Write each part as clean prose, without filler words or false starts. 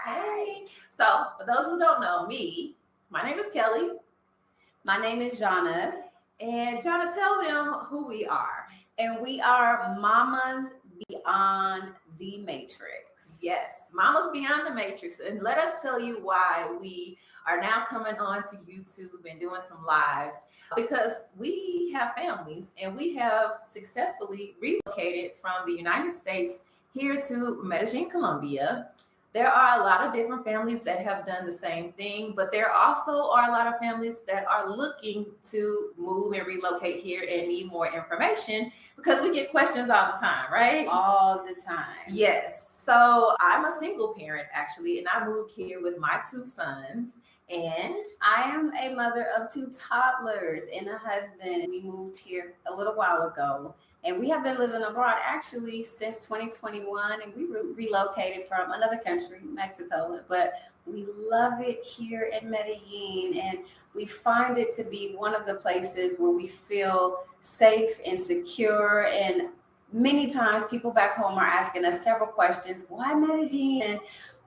right. So for those who don't know me, my name is Kelly. My name is Jonna. And Jonna, tell them who we are. And we are Mamas Beyond the Matrix. Yes, Mamas Beyond the Matrix. And let us tell you why we are now coming on to YouTube and doing some lives, because we have families and we have successfully relocated from the United States here to Medellín, Colombia. There are a lot of different families that have done the same thing, but there also are a lot of families that are looking to move and relocate here and need more information, because we get questions all the time, right? All the time. Yes. So I'm a single parent actually, and I moved here with my two sons. And I am a mother of two toddlers and a husband. We moved here a little while ago, and we have been living abroad actually since 2021, and we relocated from another country, Mexico, but we love it here in Medellin, and we find it to be one of the places where we feel safe and secure. And many times people back home are asking us several questions. Why Medellin? And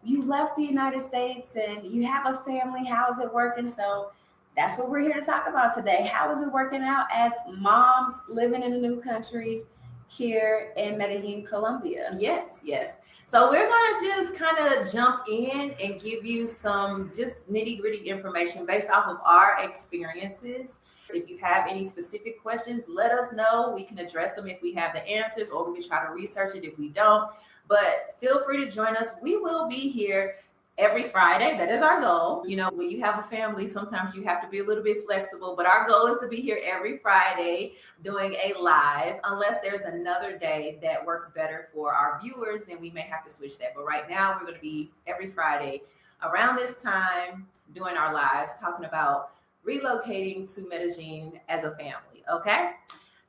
you left the United States and you have a family. How is it working? So that's what we're here to talk about today. How is it working out as moms living in a new country here in Medellin, Colombia? Yes, yes. So we're going to just kind of jump in and give you some just nitty gritty information based off of our experiences. If you have any specific questions, let us know. We can address them if we have the answers, or we can try to research it if we don't. But feel free to join us. We will be here every Friday. That is our goal. You know, when you have a family, sometimes you have to be a little bit flexible, but our goal is to be here every Friday doing a live. Unless there's another day that works better for our viewers, then we may have to switch that. But right now, we're going to be every Friday around this time doing our lives, talking about relocating to Medellin as a family. Okay?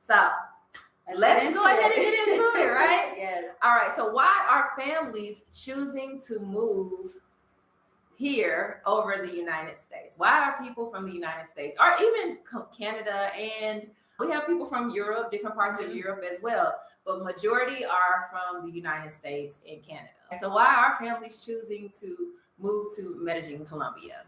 So let's go ahead and get into it, right? Yes. All right. So why are families choosing to move here over the United States? Why are people from the United States, or even Canada, and we have people from Europe, different parts of Europe as well, but majority are from the United States and Canada. So why are families choosing to move to Medellin, Colombia?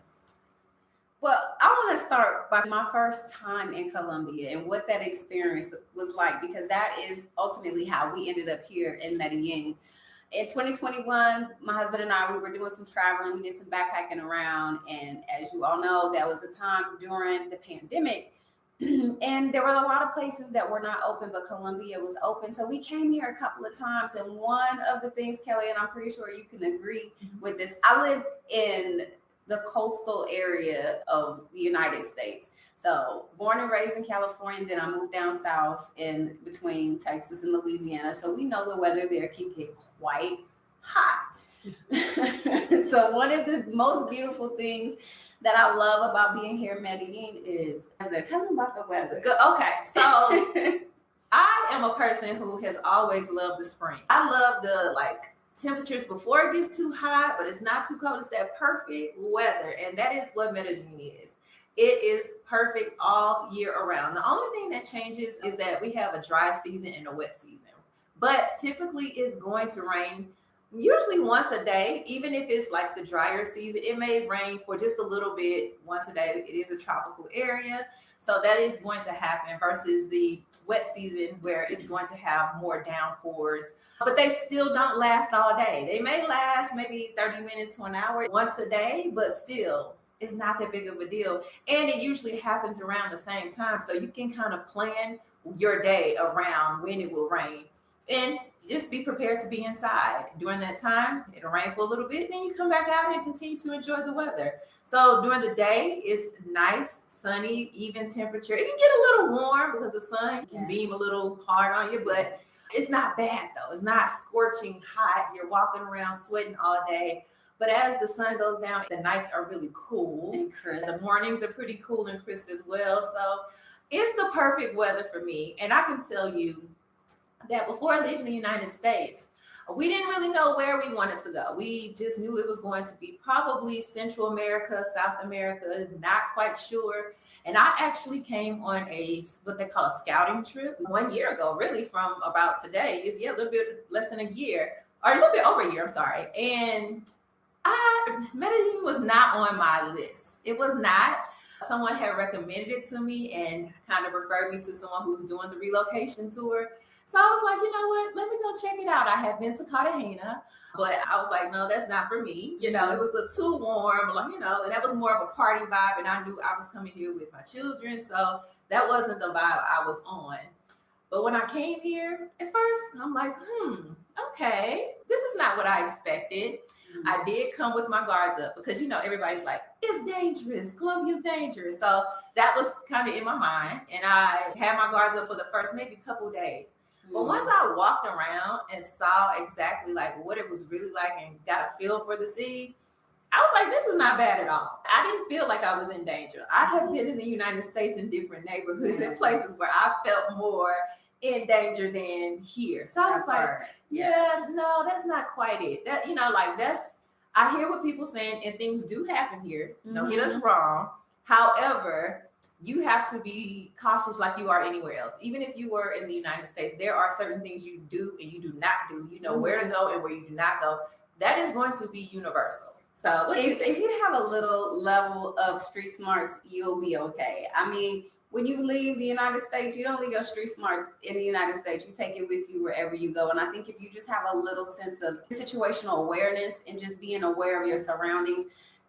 Well, I want to start by my first time in Colombia and what that experience was like, because that is ultimately how we ended up here in Medellin. In 2021, my husband and I, we were doing some traveling. We did some backpacking around. And as you all know, that was a time during the pandemic. And there were a lot of places that were not open, but Colombia was open. So we came here a couple of times. And one of the things, Kelly, and I'm pretty sure you can agree with this, I lived in the coastal area of the United States. So born and raised in California, then I moved down south in between Texas and Louisiana. So we know the weather there can get quite hot. So one of the most beautiful things that I love about being here in Medellin is, tell me about the weather. Okay, so I am a person who has always loved the spring. I love the temperatures before it gets too hot, but it's not too cold. It's that perfect weather. And that is what Medellin is. It is perfect all year around. The only thing that changes is that we have a dry season and a wet season. But typically it's going to rain usually once a day. Even if it's like the drier season, it may rain for just a little bit once a day. It is a tropical area. So that is going to happen versus the wet season where it's going to have more downpours. But they still don't last all day. They may last maybe 30 minutes to an hour once a day, but still, it's not that big of a deal. And it usually happens around the same time. So you can kind of plan your day around when it will rain. And just be prepared to be inside. During that time, it'll rain for a little bit, then you come back out and continue to enjoy the weather. So during the day, it's nice, sunny, even temperature. It can get a little warm because the sun can beam a little hard on you, but it's not bad though. It's not scorching hot. You're walking around sweating all day. But as the sun goes down, the nights are really cool. And crisp. The mornings are pretty cool and crisp as well. So it's the perfect weather for me. And I can tell you that before leaving the United States, we didn't really know where we wanted to go. We just knew it was going to be probably Central America, South America, not quite sure. And I actually came on what they call a scouting trip 1 year ago, really from about today. A little bit less than a year, or a little bit over a year, I'm sorry. And I Medellin was not on my list. It was not. Someone had recommended it to me and kind of referred me to someone who was doing the relocation tour. So I was like, you know what? Let me go check it out. I had been to Cartagena, but I was like, no, that's not for me. You know, it was a little too warm, like, you know, and that was more of a party vibe. And I knew I was coming here with my children. So that wasn't the vibe I was on. But when I came here, at first, I'm like, okay, this is not what I expected. I did come with my guards up because, you know, everybody's like, it's dangerous. Colombia's dangerous. So that was kind of in my mind. And I had my guards up for the first maybe couple days. But once I walked around and saw exactly like what it was really like and got a feel for the city, I was like, this is not bad at all. I didn't feel like I was in danger. I have been in the United States in different neighborhoods and places where I felt more in danger than here. So I was like, yeah, no, that's not quite it. That, you know, like I hear what people saying and things do happen here. Don't get us wrong. However, you have to be cautious like you are anywhere else. Even if you were in the United States, there are certain things you do and you do not do. You know where to go and where you do not go. That is going to be universal. So if you have a little level of street smarts, you'll be okay. I mean, when you leave the United States, you don't leave your street smarts in the United States. You take it with you wherever you go. And I think if you just have a little sense of situational awareness and just being aware of your surroundings,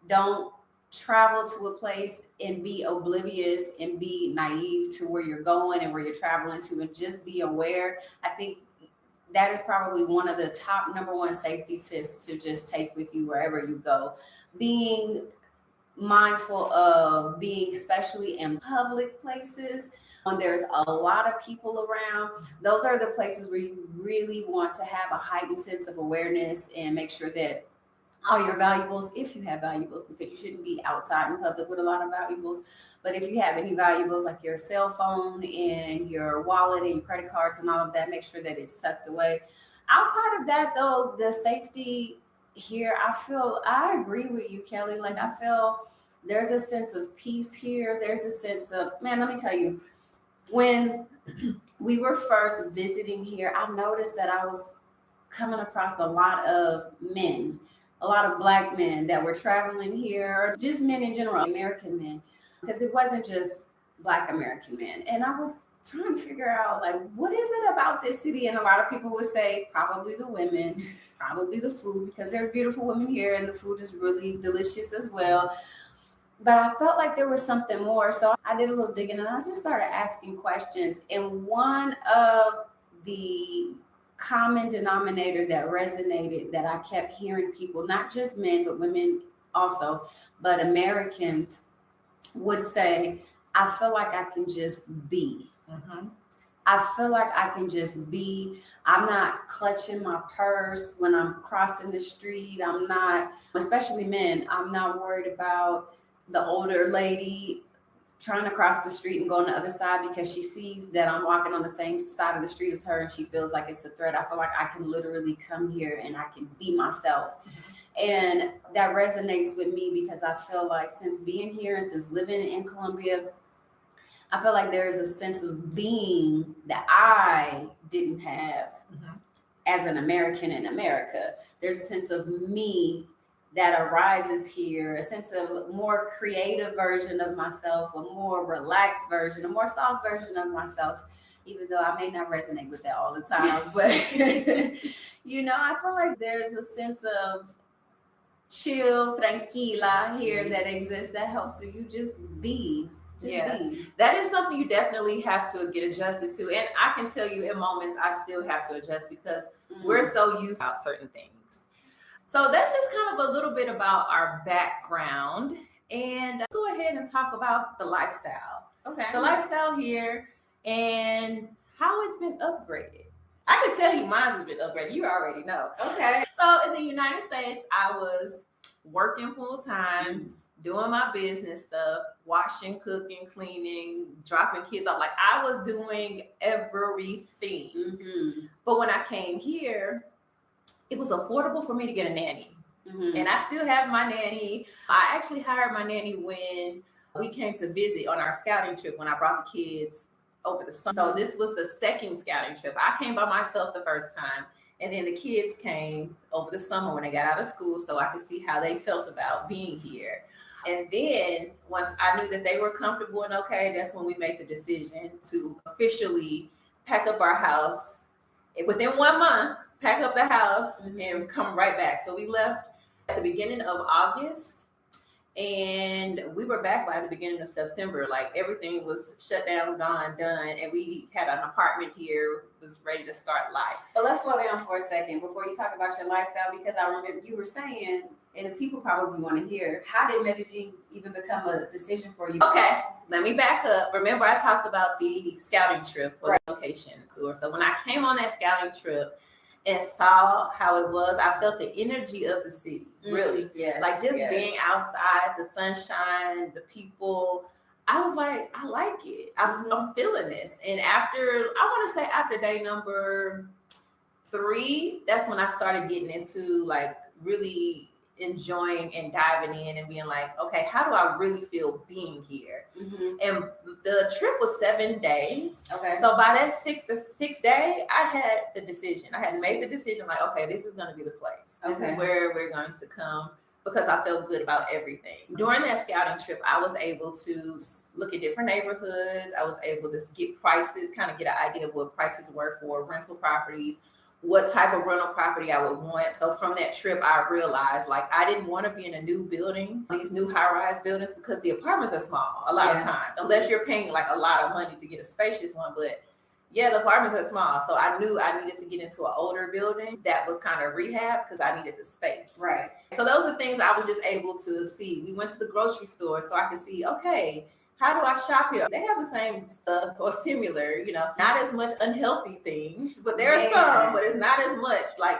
don't travel to a place and be oblivious and be naive to where you're going and where you're traveling to, and just be aware. I think that is probably one of the top number one safety tips to just take with you wherever you go. Being mindful of being, especially in public places when there's a lot of people around. Those are the places where you really want to have a heightened sense of awareness and make sure that all your valuables, if you have valuables, because you shouldn't be outside in public with a lot of valuables, but if you have any valuables like your cell phone and your wallet and credit cards and all of that, make sure that it's tucked away. Outside of that, though, the safety here, I agree with you, Kelly. Like, I feel there's a sense of peace here. There's a sense of, man, let me tell you, when we were first visiting here, I noticed that I was coming across a lot of men, a lot of Black men that were traveling here, or just men in general, American men, because it wasn't just Black American men. And I was trying to figure out, like, what is it about this city? And a lot of people would say probably the women, probably the food, because there's beautiful women here and the food is really delicious as well. But I felt like there was something more. So I did a little digging and I just started asking questions. And one of the common denominator that resonated, that I kept hearing people, not just men, but women also, but Americans would say, I feel like I can just be. I feel like I can just be. I'm not clutching my purse when I'm crossing the street. I'm not, especially men, I'm not worried about the older lady trying to cross the street and go on the other side because she sees that I'm walking on the same side of the street as her and she feels like it's a threat. I feel like I can literally come here and I can be myself. And that resonates with me because I feel like since being here and since living in Colombia, I feel like there is a sense of being that I didn't have as an American in America. There's a sense of me that arises here, a sense of more creative version of myself, a more relaxed version, a more soft version of myself, even though I may not resonate with that all the time. But, you know, I feel like there's a sense of chill, tranquila here that exists that helps you just be. Be. That is something you definitely have to get adjusted to. And I can tell you in moments I still have to adjust because we're so used to certain things. So that's just kind of a little bit about our background. And go ahead and talk about the lifestyle. Okay. The lifestyle here and how it's been upgraded. I can tell you mine has been upgraded. You already know. Okay. So in the United States, I was working full time, doing my business stuff, washing, cooking, cleaning, dropping kids off. Like I was doing everything. But when I came here, it was affordable for me to get a nanny. And I still have my nanny. I actually hired my nanny when we came to visit on our scouting trip when I brought the kids over the summer. So this was the second scouting trip. I came by myself the first time. And then the kids came over the summer when they got out of school, so I could see how they felt about being here. And then once I knew that they were comfortable and okay, that's when we made the decision to officially pack up our house. Within 1 month, pack up the house and come right back. So we left at the beginning of August and we were back by the beginning of September. Like everything was shut down, gone, done. And we had an apartment here, was ready to start life. But let's slow down for a second before you talk about your lifestyle, because I remember you were saying, and people probably want to hear, how did Medellín even become a decision for you? Okay, let me back up. Remember I talked about the scouting trip or the location tour. So when I came on that scouting trip and saw how it was, I felt the energy of the city, really. Yes, like just being outside, the sunshine, the people. I was like, I like it. I'm feeling this. And after, I want to say after day number 3, that's when I started getting into like really enjoying and diving in and being like, okay, how do I really feel being here? And the trip was 7 days. Okay. So by that sixth day, I had the decision. I had made the decision like, okay, this is going to be the place. This is where we're going to come because I felt good about everything. During that scouting trip, I was able to look at different neighborhoods. I was able to get prices, kind of get an idea of what prices were for rental properties, what type of rental property I would want. So from that trip, I realized like I didn't want to be in a new building, these new high-rise buildings, because the apartments are small a lot of times, unless you're paying like a lot of money to get a spacious one. But yeah, the apartments are small. So I knew I needed to get into an older building that was kind of rehab because I needed the space. Right. So those are things I was just able to see. We went to the grocery store so I could see, okay, how do I shop here? They have the same stuff or similar, not as much unhealthy things, but there are some, but it's not as much. Like,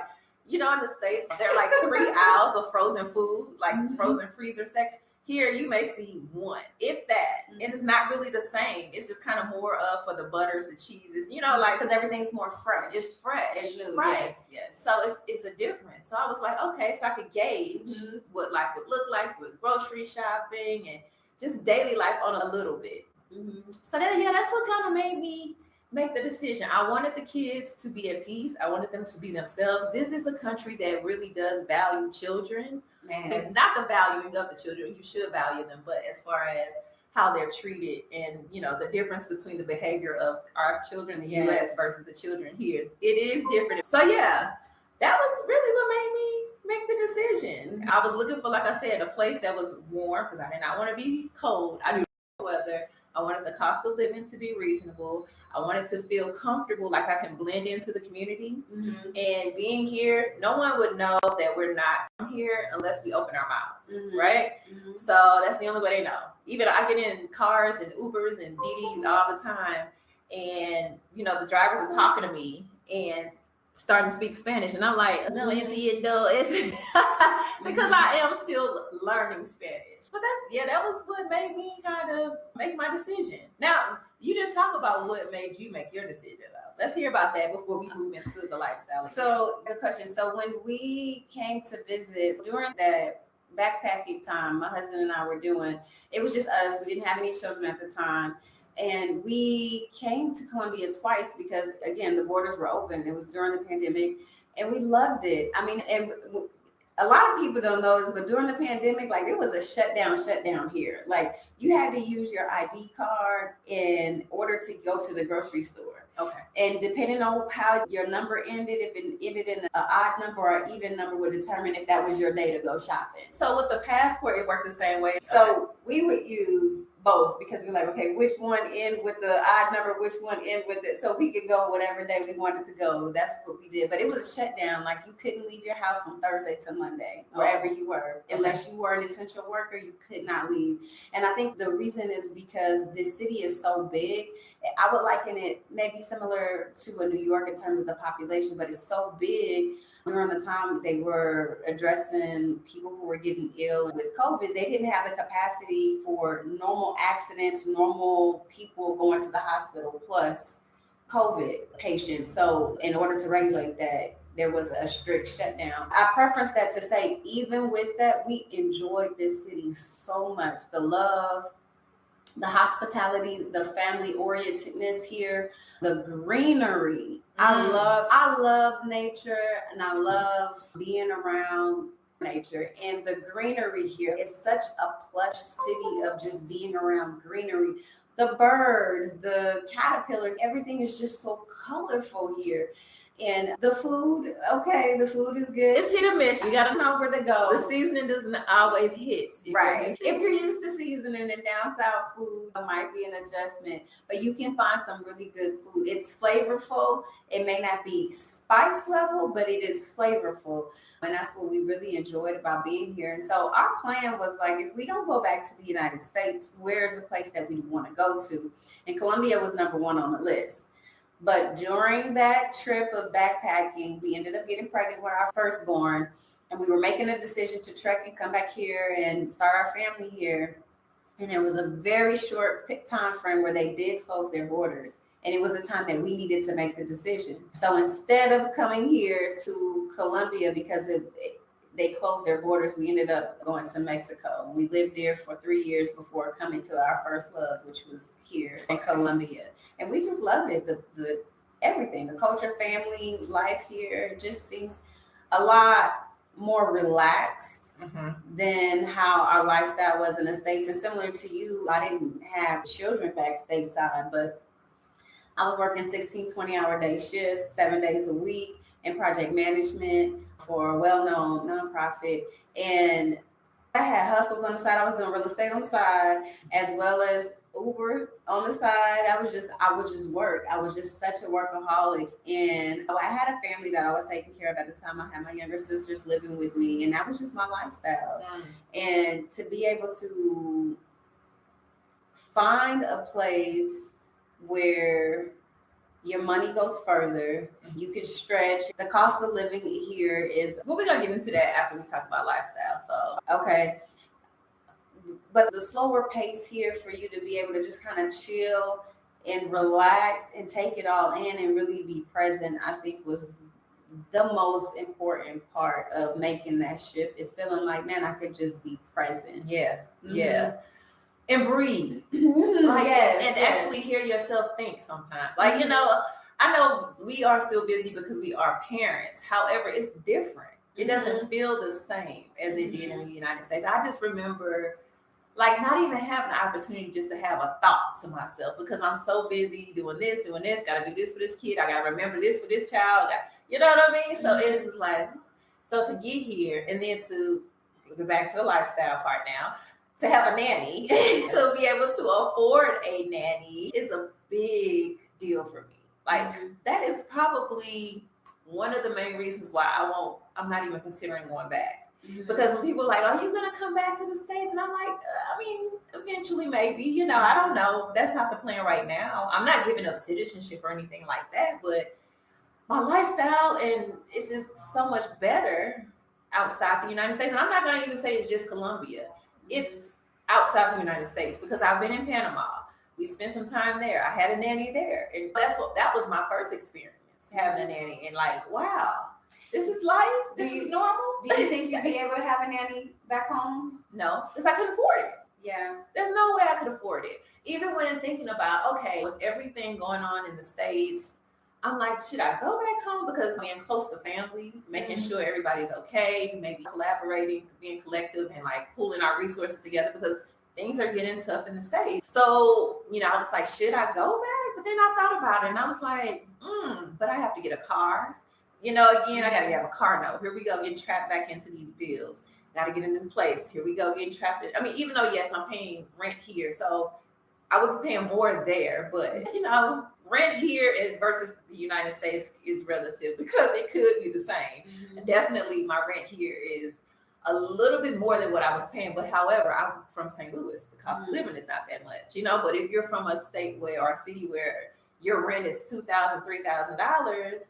in the States, there are like 3 aisles of frozen food, like frozen freezer section. Here, you may see 1, if that. And it's not really the same. It's just kind of more of for the butters, the cheeses, like. Because everything's more fresh. It's fresh. It's new. Right. Yes. So it's a difference. So I was like, okay, so I could gauge what life would look like with grocery shopping and just daily life on a little bit. So then, that's what kind of made me make the decision. I wanted the kids to be at peace. I wanted them to be themselves. This is a country that really does value children. It's not the valuing of the children. You should value them, but as far as how they're treated and, the difference between the behavior of our children in the U.S. versus the children here, it is different. So yeah, that was really what made me make the decision. I was looking for, like I said, a place that was warm because I did not want to be cold. I do weather. I wanted the cost of living to be reasonable. I wanted to feel comfortable, like I can blend into the community. And being here, no one would know that we're not from here unless we open our mouths, right? So that's the only way they know. Even I get in cars and Ubers and DDs all the time, and the drivers are talking to me and starting to speak Spanish, and I'm like, no, entiendo. Because I am still learning Spanish. But that was what made me kind of make my decision. Now, you didn't talk about what made you make your decision, though. Let's hear about that before we move into the lifestyle. So, good question. So, when we came to visit during that backpacking time, my husband and I were doing, it was just us. We didn't have any children at the time. And we came to Colombia twice because, again, the borders were open. It was during the pandemic, and we loved it. I mean, and a lot of people don't know this, but during the pandemic, like, it was a shutdown here. Like, you had to use your ID card in order to go to the grocery store. Okay. And depending on how your number ended, if it ended in an odd number or an even number would determine if that was your day to go shopping. So with the passport, it worked the same way. So we would use both because we're like, okay, which one end with the odd number, which one end with it, so we could go whatever day we wanted to go. That's what we did. But it was shut down. Like, you couldn't leave your house from Thursday to Monday, wherever you were. Unless you were an essential worker, you could not leave. And I think the reason is because this city is so big. I would liken it maybe similar to a New York in terms of the population, but it's so big. During the time they were addressing people who were getting ill with COVID, they didn't have the capacity for normal accidents, normal people going to the hospital, plus COVID patients. So in order to regulate that, there was a strict shutdown. I preference that to say, even with that, we enjoyed this city so much. The love, the hospitality, the family orientedness here, the greenery. I love nature, and I love being around nature. And the greenery here is such a plush city of just being around greenery. The birds, the caterpillars, everything is just so colorful here. And the food, okay, the food is good. It's hit or miss. You gotta know where to go. The seasoning doesn't always hit. Right. If you're used to seasoning and down south food, it might be an adjustment, but you can find some really good food. It's flavorful. It may not be spice level, but it is flavorful. And that's what we really enjoyed about being here. And so our plan was like, if we don't go back to the United States, where's the place that we want to go to? And Colombia was number one on the list. But during that trip of backpacking, we ended up getting pregnant with our firstborn, and we were making a decision to trek and come back here and start our family here. And there was a very short time frame where they did close their borders, and it was a time that we needed to make the decision. So instead of coming here to Colombia because they closed their borders, we ended up going to Mexico. We lived there for 3 years before coming to our first love, which was here in Colombia. And we just love it. The everything, the culture, family, life here just seems a lot more relaxed than how our lifestyle was in the States. And similar to you, I didn't have children back stateside, but I was working 16, 20-hour day shifts, 7 days a week in project management for a well-known nonprofit. And I had hustles on the side. I was doing real estate on the side, as well as Uber on the side. I would just work. I was just such a workaholic. And I had a family that I was taking care of at the time. I had my younger sisters living with me, and that was just my lifestyle. And to be able to find a place where your money goes further, you can stretch. The cost of living here is... Well, we're going to get into that after we talk about lifestyle. So, okay. But the slower pace here for you to be able to just kind of chill and relax and take it all in and really be present, I think was the most important part of making that shift, is feeling like, man, I could just be present. Yeah. And breathe. And actually hear yourself think sometimes. Like, I know we are still busy because we are parents. However, it's different. It doesn't feel the same as it did in the United States. I just remember not even having the opportunity just to have a thought to myself because I'm so busy doing this, got to do this for this kid. I got to remember this for this child. You know what I mean? So it's just so to get here and then to get back to the lifestyle part now, to have a nanny, to be able to afford a nanny is a big deal for me. That is probably one of the main reasons why I'm not even considering going back. Because when people are like, are you going to come back to the States? And I'm like, eventually maybe, I don't know. That's not the plan right now. I'm not giving up citizenship or anything like that, but my lifestyle and it's just so much better outside the United States. And I'm not going to even say it's just Colombia. It's outside the United States because I've been in Panama. We spent some time there. I had a nanny there. And that was my first experience, having a nanny. And wow, this is life. This is normal. Do you think you'd be able to have a nanny back home? No, because I couldn't afford it. Yeah. There's no way I could afford it. Even when thinking about, okay, with everything going on in the States, I'm like, should I go back home? Because being close to family, making sure everybody's okay, maybe collaborating, being collective and pooling our resources together because things are getting tough in the States. So, I was like, should I go back? But then I thought about it and I was like, but I have to get a car. Again, I got to have a car note. Here we go, getting trapped back into these bills. Got to get a new place. Here we go, getting trapped. Even though, yes, I'm paying rent here. So I would be paying more there. But, rent here versus the United States is relative because it could be the same. Definitely my rent here is a little bit more than what I was paying. But however, I'm from St. Louis. The cost of living is not that much, But if you're from a state or a city where your rent is $2,000, $3,000,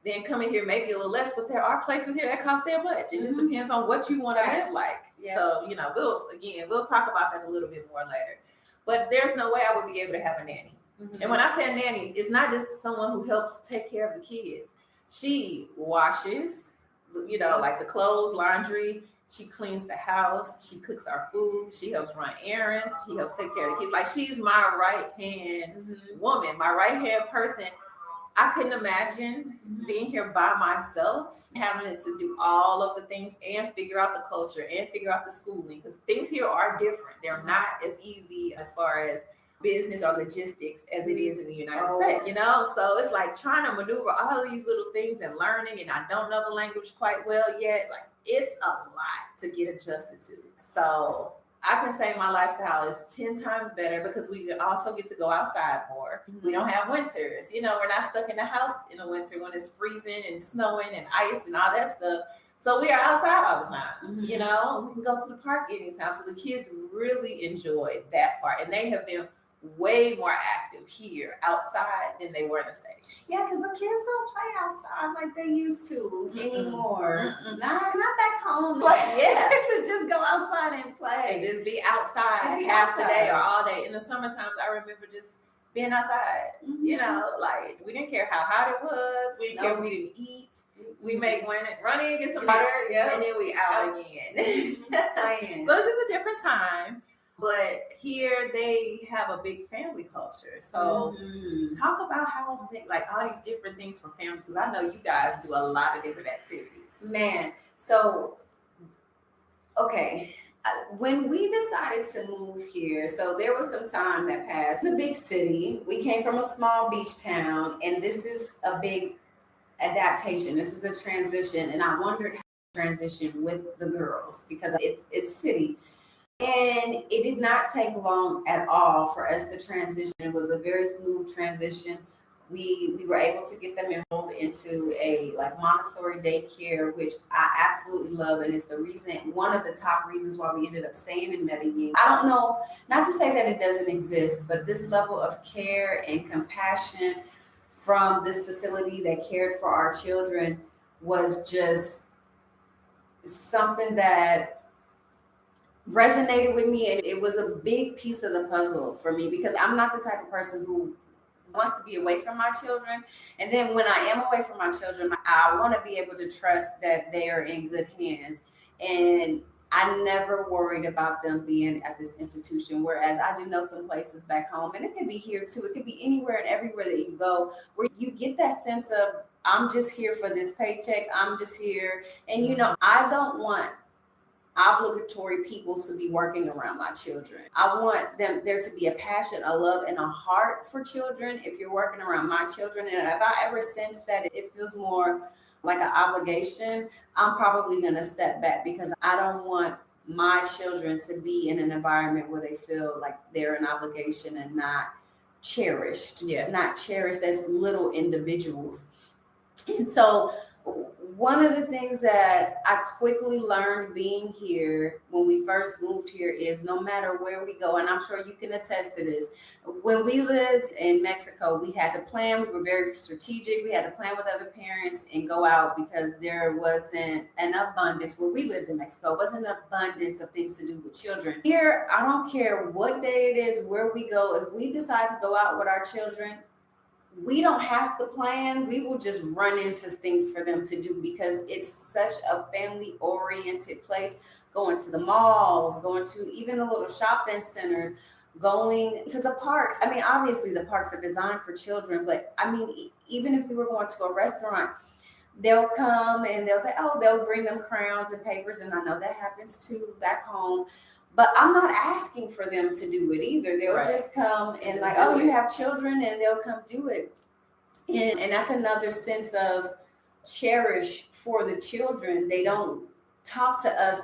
then coming here maybe a little less, but there are places here that cost that much. It just depends on what you want to live like. Yeah. So, we'll talk about that a little bit more later. But there's no way I would be able to have a nanny. And when I say a nanny, it's not just someone who helps take care of the kids. She washes, the clothes, laundry. She cleans the house. She cooks our food. She helps run errands. She helps take care of the kids. Like, she's my right hand woman, my right hand person. I couldn't imagine being here by myself, having to do all of the things and figure out the culture and figure out the schooling, because things here are different. They're not as easy as far as business or logistics as it is in the United States, you know? So it's like trying to maneuver all these little things and learning, and I don't know the language quite well yet. Like, it's a lot to get adjusted to. So I can say my lifestyle is 10 times better because we also get to go outside more. We don't have winters. You know, we're not stuck in the house in the winter when it's freezing and snowing and ice and all that stuff. So we are outside all the time. You know, we can go to the park anytime. So the kids really enjoy that part. And they have been way more active here outside than they were in the States. Yeah, because the kids don't play outside like they used to anymore. Not back home. Like, to just go outside and play. And just be outside half the day or all day. In the summer times, I remember just being outside. You know, like, we didn't care how hot it was. We didn't care if we didn't eat. We make run in, get some water, and then we out again. So it's just a different time. But here they have a big family culture. So talk about how big, like, all these different things for families, because I know you guys do a lot of different activities. Man, so, okay. When we decided to move here, so there was some time that passed. In a big city, we came from a small beach town, and this is a big adaptation. This is a transition, and I wondered how to transition with the girls because it's city. And it did not take long at all for us to transition. It was a very smooth transition. We were able to get them enrolled into a Montessori daycare, which I absolutely love, and it's one of the top reasons why we ended up staying in Medellín. I don't know, not to say that it doesn't exist, but this level of care and compassion from this facility that cared for our children was just something that resonated with me, and it was a big piece of the puzzle for me because I'm not the type of person who wants to be away from my children. And then when I am away from my children, I want to be able to trust that they are in good hands. And I never worried about them being at this institution, whereas I do know some places back home, and it could be here too. It could be anywhere and everywhere that you go where you get that sense of, I'm just here for this paycheck. I'm just here. And, you know, I don't want obligatory people to be working around my children. I want there to be a passion, a love, and a heart for children if you're working around my children. And if I ever sense that it feels more like an obligation, I'm probably going to step back because I don't want my children to be in an environment where they feel like they're an obligation and not cherished, not cherished as little individuals. And so one of the things that I quickly learned being here when we first moved here is no matter where we go, and I'm sure you can attest to this, when we lived in Mexico, we had to plan. We were very strategic. We had to plan with other parents and go out because there wasn't an abundance where we lived in Mexico. It wasn't an abundance of things to do with children. Here, I don't care what day it is, where we go. If we decide to go out with our children, we don't have to plan. We will just run into things for them to do because it's such a family oriented place. Going to the malls, going to even the little shopping centers, going to the parks. I mean, obviously the parks are designed for children, but I mean, even if we were going to a restaurant, they'll come and they'll say, oh, they'll bring them crayons and papers. And I know that happens too back home. But I'm not asking for them to do it either. They'll just come and like, oh, you have children, and they'll come do it. And that's another sense of cherish for the children. They don't talk to us,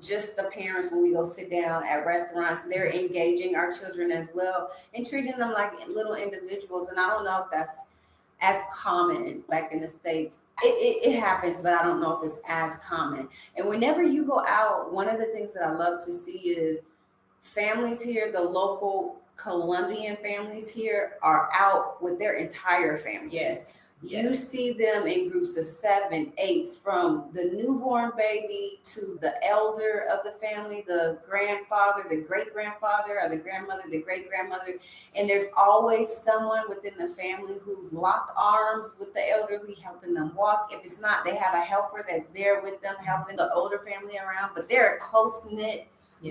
just the parents, when we go sit down at restaurants. They're engaging our children as well and treating them like little individuals. And I don't know if that's as common like in the States. It happens, but I don't know if it's as common. And whenever you go out, one of the things that I love to see is families here, the local Colombian families here are out with their entire families. You see them in groups of 7, 8, from the newborn baby to the elder of the family, the grandfather, the great-grandfather, or the grandmother, the great-grandmother. And there's always someone within the family who's locked arms with the elderly, helping them walk. If it's not, they have a helper that's there with them, helping the older family around. But they're a close-knit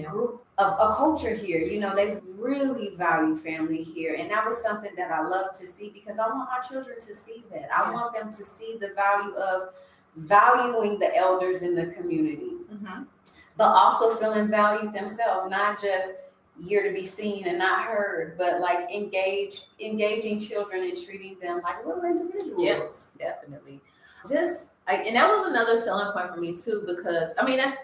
group of a culture here. You know, they really value family here. And that was something that I love to see, because I want my children to see that. I want them to see the value of valuing the elders in the community, but also feeling valued themselves, not just you're to be seen and not heard, but like engaging children and treating them like little individuals. Yes, definitely. And that was another selling point for me too, because I mean, that's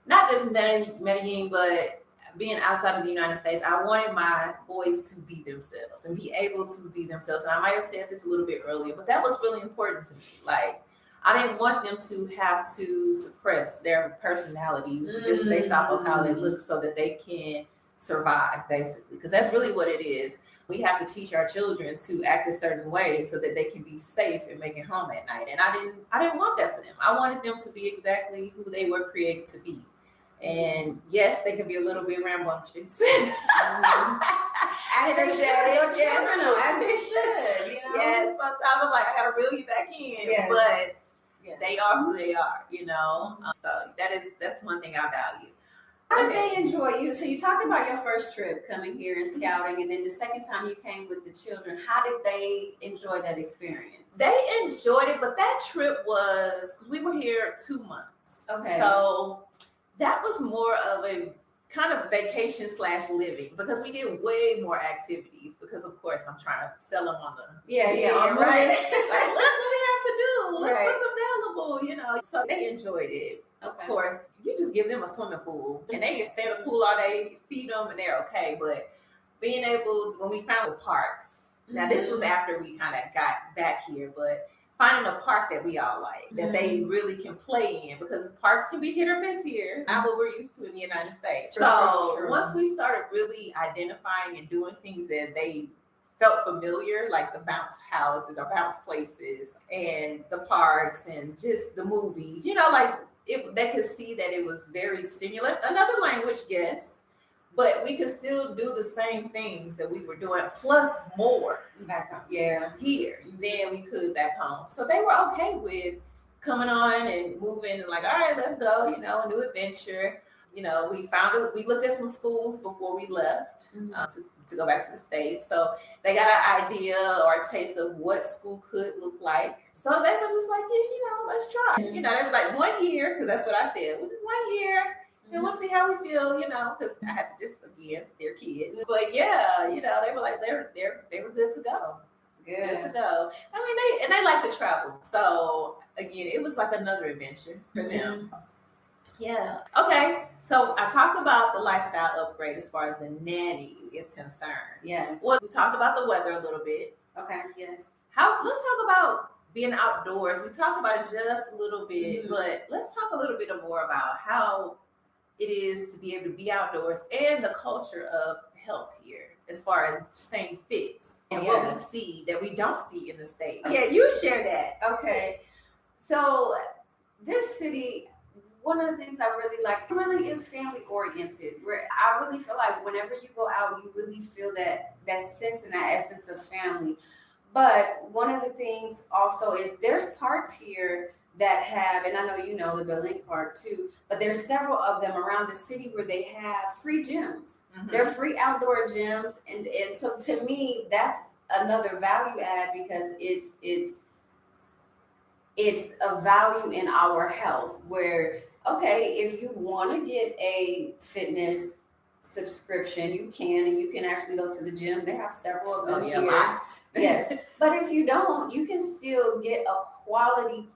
not just Medellín, but being outside of the United States, I wanted my boys to be themselves and be able to be themselves. And I might have said this a little bit earlier, but that was really important to me. Like, I didn't want them to have to suppress their personalities just based off of how they look so that they can survive, basically. Because that's really what it is. We have to teach our children to act a certain way so that they can be safe and make it home at night. And I didn't want that for them. I wanted them to be exactly who they were created to be. And yes, they can be a little bit rambunctious. As they should. As they should. You know? Yes, sometimes I'm like, I gotta reel you back in, but they are who they are, you know. So that's one thing I value. How did they enjoy you? So you talked about your first trip coming here and scouting, and then the second time you came with the children. How did they enjoy that experience? They enjoyed it, but that trip was, we were here 2 months. Okay. So that was more of a kind of vacation / living, because we did way more activities, because of course I'm trying to sell them on the right. Like, look what we have to do, look what's available, you know. So they enjoyed it. Of course, you just give them a swimming pool and they can stay in the pool all day, feed them, and they're okay. But being able, when we found the parks, now this was after we kind of got back here, but finding a park that we all like, that they really can play in, because parks can be hit or miss here, not what we're used to in the United States. True. Once we started really identifying and doing things that they felt familiar, like the bounce houses or bounce places and the parks and just the movies, you know, like they could see that it was very similar. Another language, yes, but we could still do the same things that we were doing, plus more back home. Here than we could back home. So they were okay with coming on and moving, and like, all right, let's go, you know, a new adventure. You know, we looked at some schools before we left to go back to the States. So they got an idea or a taste of what school could look like. So they were just like, yeah, you know, let's try. You know, they were like 1 year, because that's what I said. 1 year, and we'll see how we feel, you know, because I had to just, again, they're kids. But yeah, you know, they were like, they were good to go. Good to go. I mean, they like to travel. So again, it was like another adventure for them. Yeah. Okay. So I talked about the lifestyle upgrade as far as the nanny is concerned. Yes. Well, we talked about the weather a little bit. Okay. Yes. Let's talk about being outdoors. We talked about it just a little bit, but let's talk a little bit more about how it is to be able to be outdoors and the culture of health here, as far as staying fit and what we see that we don't see in the States. Yeah, you share that. Okay. So this city, one of the things I really like, really is family oriented, where I really feel like whenever you go out, you really feel that sense and that essence of family. But one of the things also is there's parks here that have, and I know you know the Medellín Park too, but there's several of them around the city where they have free gyms. They're free outdoor gyms, and so to me that's another value add, because it's a value in our health, where okay, if you want to get a fitness subscription, you can, and you can actually go to the gym. They have several of them here. Yes. But if you don't, you can still get a quality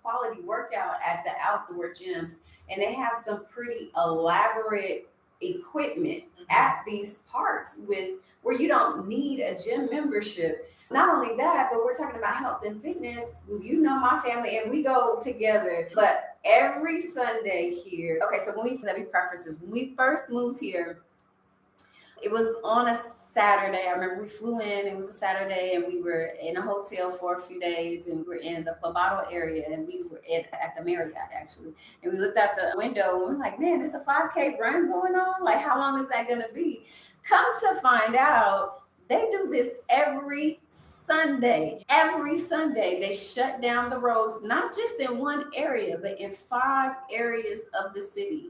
workout at the outdoor gyms. And they have some pretty elaborate equipment at these parks where you don't need a gym membership. Not only that, but we're talking about health and fitness. You know my family, and we go together. But every Sunday here, okay, so let me preface this. When we first moved here, it was on a Saturday. I remember we flew in. It was a Saturday, and we were in a hotel for a few days, and we were in the Clobato area, and we were at the Marriott actually. And we looked out the window, and we're like, "Man, it's a 5K run going on. Like, how long is that going to be?" Come to find out, they do this every Sunday. Every Sunday, they shut down the roads, not just in one area, but in 5 areas of the city.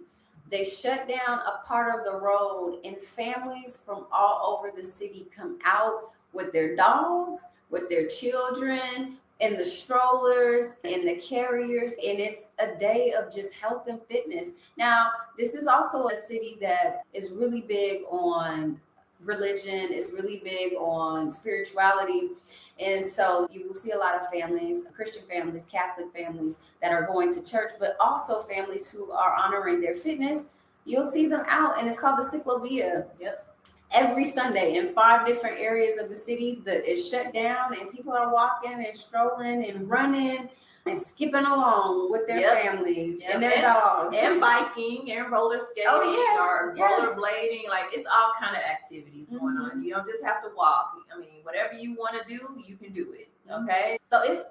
They shut down a part of the road, and families from all over the city come out with their dogs, with their children, in the strollers, in the carriers, and it's a day of just health and fitness. Now, this is also a city that is really big on religion, is really big on spirituality. And so you will see a lot of families, Christian families, Catholic families that are going to church, but also families who are honoring their fitness. You'll see them out, and it's called the Ciclovia. Yep. Every Sunday in 5 different areas of the city that is shut down, and people are walking and strolling and running and skipping along with their families and their dogs. And biking and roller skating or rollerblading. Like, it's all kind of activities going on. You don't just have to walk. I mean, whatever you want to do, you can do it. Okay. So it's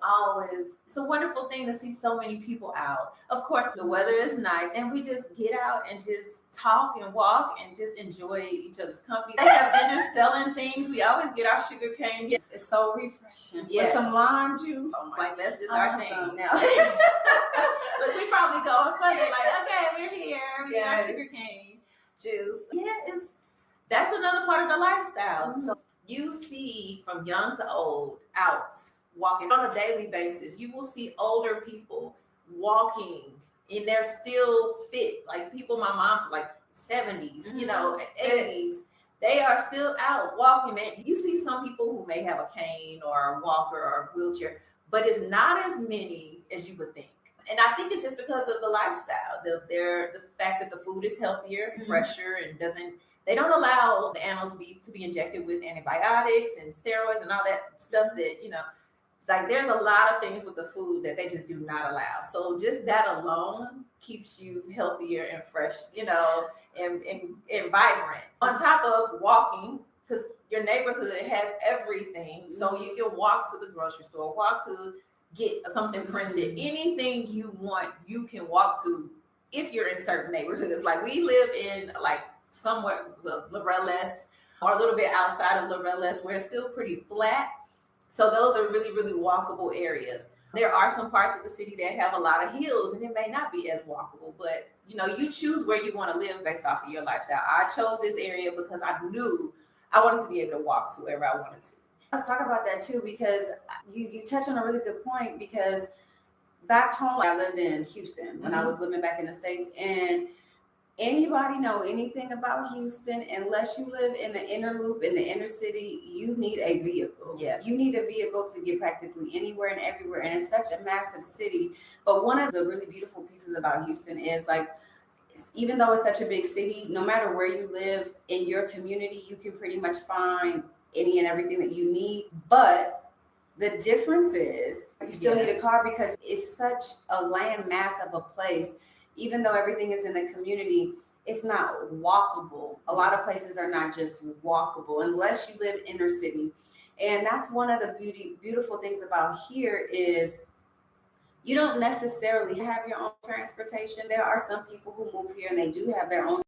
a wonderful thing to see so many people out. Of course, the weather is nice, and we just get out and just talk and walk and just enjoy each other's company. They have vendors selling things. We always get our sugar cane. Yes, it's so refreshing. With some lime juice. Oh my, like, that's just our thing. Now. Look, we probably go on Sunday like, okay, we're here. We got our sugar cane juice. Yeah, that's another part of the lifestyle. So you see from young to old out walking on a daily basis. You will see older people walking, and they're still fit. Like, people, my mom's like 70s, 80s. They are still out walking. And you see some people who may have a cane or a walker or a wheelchair, but it's not as many as you would think. And I think it's just because of the lifestyle, the fact that the food is healthier, fresher, and they don't allow the animals to be injected with antibiotics and steroids and all that stuff that, like, there's a lot of things with the food that they just do not allow. So just that alone keeps you healthier and fresh, and vibrant. On top of walking, because your neighborhood has everything. So you can walk to the grocery store, walk to get something printed, anything you want, you can walk to if you're in certain neighborhoods. Like, we live in like somewhere Loreles or a little bit outside of Loreles where it's still pretty flat. So those are really, really walkable areas. There are some parts of the city that have a lot of hills, and it may not be as walkable, but you choose where you want to live based off of your lifestyle. I chose this area because I knew I wanted to be able to walk to wherever I wanted to. Let's talk about that too, because you touch on a really good point, because back home, I lived in Houston when I was living back in the States, and anybody know anything about Houston, unless you live in the inner loop, in the inner city, you need a vehicle. Yeah. You need a vehicle to get practically anywhere and everywhere. And it's such a massive city. But one of the really beautiful pieces about Houston is, like, even though it's such a big city, no matter where you live in your community, you can pretty much find any and everything that you need. But the difference is you still need a car, because it's such a land mass of a place. Even though everything is in the community, it's not walkable. A lot of places are not just walkable unless you live inner city. And that's one of the beautiful things about here is you don't necessarily have your own transportation. There are some people who move here and they do have their own.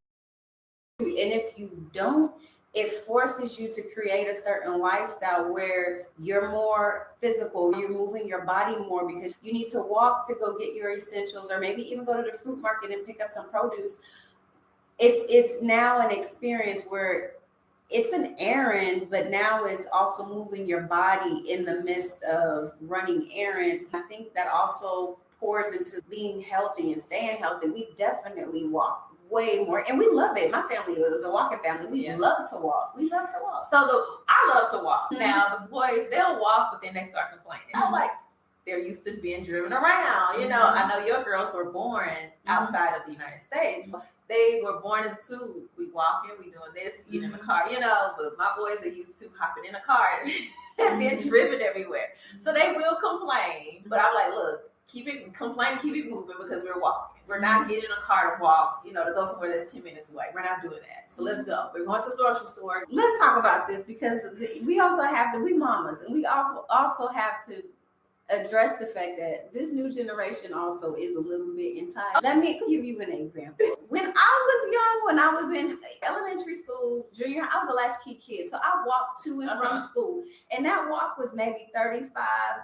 And if you don't, it forces you to create a certain lifestyle where you're more physical, you're moving your body more, because you need to walk to go get your essentials, or maybe even go to the fruit market and pick up some produce. It's now an experience where it's an errand, but now it's also moving your body in the midst of running errands. I think that also pours into being healthy and staying healthy. We definitely walk way more, and we love it. My family is a walking family. We love to walk. We love to walk. So I love to walk. Now the boys, they'll walk, but then they start complaining. I'm like, they're used to being driven around. I know your girls were born outside of the United States. They were born into, we walking, we doing this, we get in the car, but my boys are used to hopping in a car and being driven everywhere. So they will complain, but I'm like, look, keep it moving because we're walking. We're not getting in a car to walk, to go somewhere that's 10 minutes away. We're not doing that. So let's go. We're going to the grocery store. Let's talk about this because we also have we mamas, and we also have to address the fact that this new generation also is a little bit entitled. Let me give you an example. When I was young, when I was in elementary school, junior, I was a latchkey kid. So I walked to and from school. And that walk was maybe 35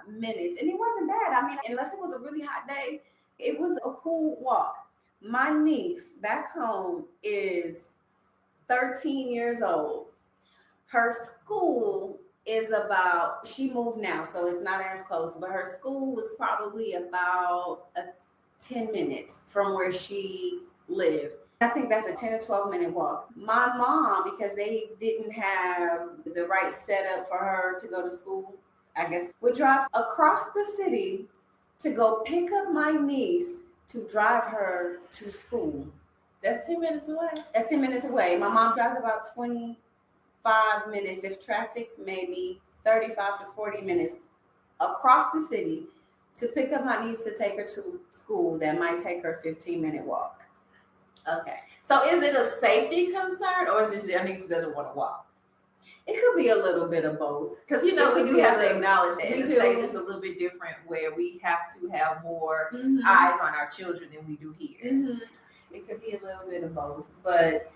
minutes. And it wasn't bad. I mean, unless it was a really hot day, it was a cool walk. My niece back home is 13 years old. Her school is she moved now, so it's not as close, but her school was probably about 10 minutes from where she lived. I think that's a 10 to 12 minute walk. My mom, because they didn't have the right setup for her to go to school, I guess, would drive across the city to go pick up my niece to drive her to school. That's 10 minutes away. That's 10 minutes away. My mom drives about 25 minutes, if traffic, maybe 35 to 40 minutes across the city to pick up my niece to take her to school. That might take her a 15-minute walk. Okay. So is it a safety concern, or is it your niece doesn't want to walk? It could be a little bit of both. Because, we do have to acknowledge that in the States it's a little bit different where we have to have more eyes on our children than we do here. Mm-hmm. It could be a little bit of both, but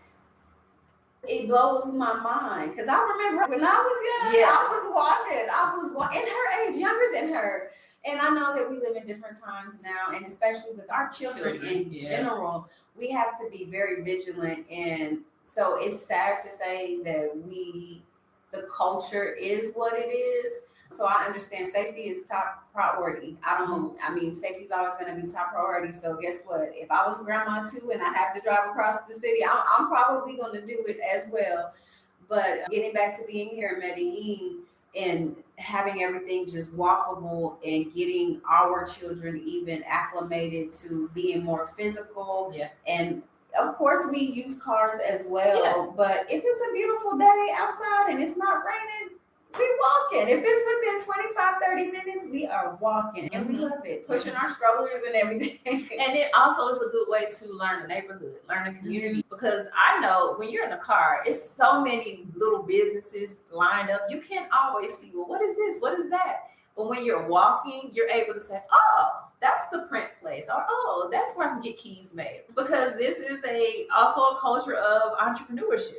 it blows my mind because I remember when I was young, I was walking, and her age, younger than her. And I know that we live in different times now, and especially with our children in general, we have to be very vigilant. And so it's sad to say that the culture is what it is. So I understand safety is top priority. Safety is always going to be top priority. So guess what? If I was grandma too and I have to drive across the city, I'm probably going to do it as well. But getting back to being here in Medellín and having everything just walkable and getting our children even acclimated to being more physical. Yeah. And of course, we use cars as well. Yeah. But if it's a beautiful day outside and it's not raining, we walking. If it's within 25, 30 minutes, we are walking. And we love it. Pushing our strollers and everything. And it also is a good way to learn the neighborhood, learn the community. Because I know when you're in a car, it's so many little businesses lined up. You can't always see, well, what is this? What is that? But when you're walking, you're able to say, oh, that's the print place. Or, oh, that's where I can get keys made. Because this is also a culture of entrepreneurship.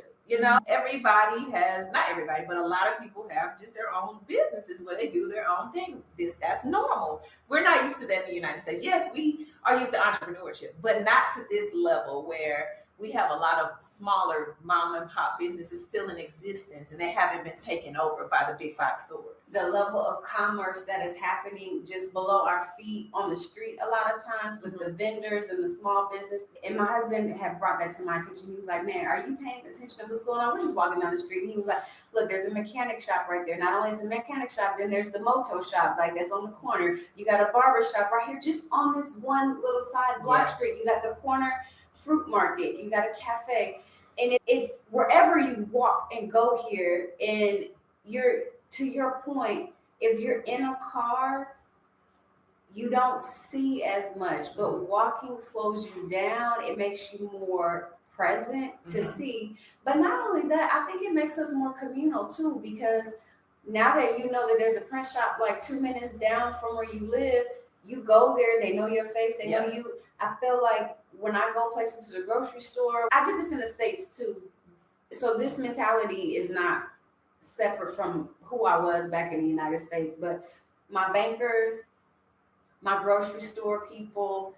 Everybody has, not everybody, but a lot of people have just their own businesses where they do their own thing. That's normal. We're not used to that in the United States. Yes, we are used to entrepreneurship, but not to this level where we have a lot of smaller mom and pop businesses still in existence and they haven't been taken over by the big box stores. The level of commerce that is happening just below our feet on the street a lot of times with the vendors and the small business. And my husband had brought that to my attention. He was like, man, are you paying attention to what's going on? We're just walking down the street. And he was like, look, there's a mechanic shop right there. Not only is a mechanic shop, then there's the moto shop, like that's on the corner. You got a barber shop right here, just on this one little side block street. You got the corner fruit market, you got a cafe, and it's wherever you walk and go here. And to your point, if you're in a car, you don't see as much, but walking slows you down. It makes you more present to see. But not only that, I think it makes us more communal too, because now that you know that there's a print shop like 2 minutes down from where you live, you go there, they know your face, they know you. I feel like when I go places to the grocery store, I did this in the States too. So this mentality is not separate from who I was back in the United States, but my bankers, my grocery store people,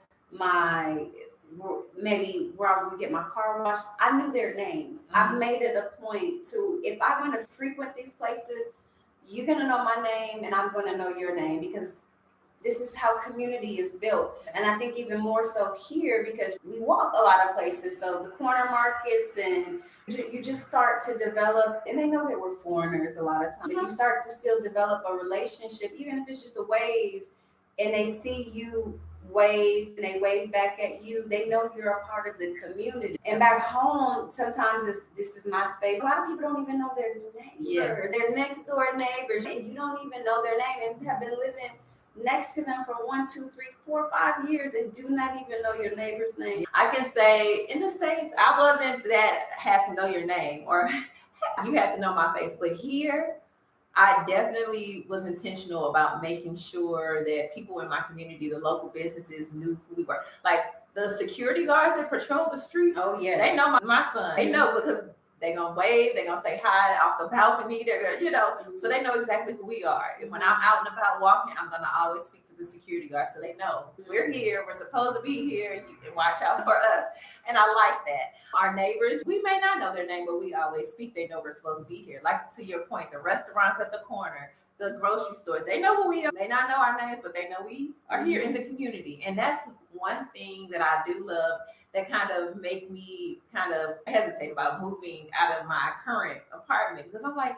maybe where I would get my car washed, I knew their names. I made it a point to, if I want to frequent these places, you're going to know my name and I'm going to know your name, because this is how community is built. And I think even more so here because we walk a lot of places. So the corner markets, and you just start to develop, and they know that we're foreigners a lot of times, but you start to still develop a relationship, even if it's just a wave, and they see you wave and they wave back at you, they know you're a part of the community. And back home, sometimes this is my space. A lot of people don't even know their neighbors, their next door neighbors, and you don't even know their name and have been living next to them for 1, 2, 3, 4, 5 years and do not even know your neighbor's name. I can say in the States, I wasn't that had to know your name or you had to know my face, but here I definitely was intentional about making sure that people in my community, the local businesses, knew who we were. Like the security guards that patrol the streets, Oh, yes. they know my son. They know because they're going to wave, they're going to say hi off the balcony, they're going to, you know, so they know exactly who we are. And when I'm out and about walking, I'm going to always speak to the security guards so they know we're here, we're supposed to be here, and you can watch out for us. And I like that. Our neighbors, we may not know their name, but we always speak. They know we're supposed to be here. Like to your point, the restaurants at the corner, the grocery stores, they know who we are. They not know our names, but they know we are here in the community. And that's one thing that I do love that kind of make me kind of hesitate about moving out of my current apartment, because I'm like,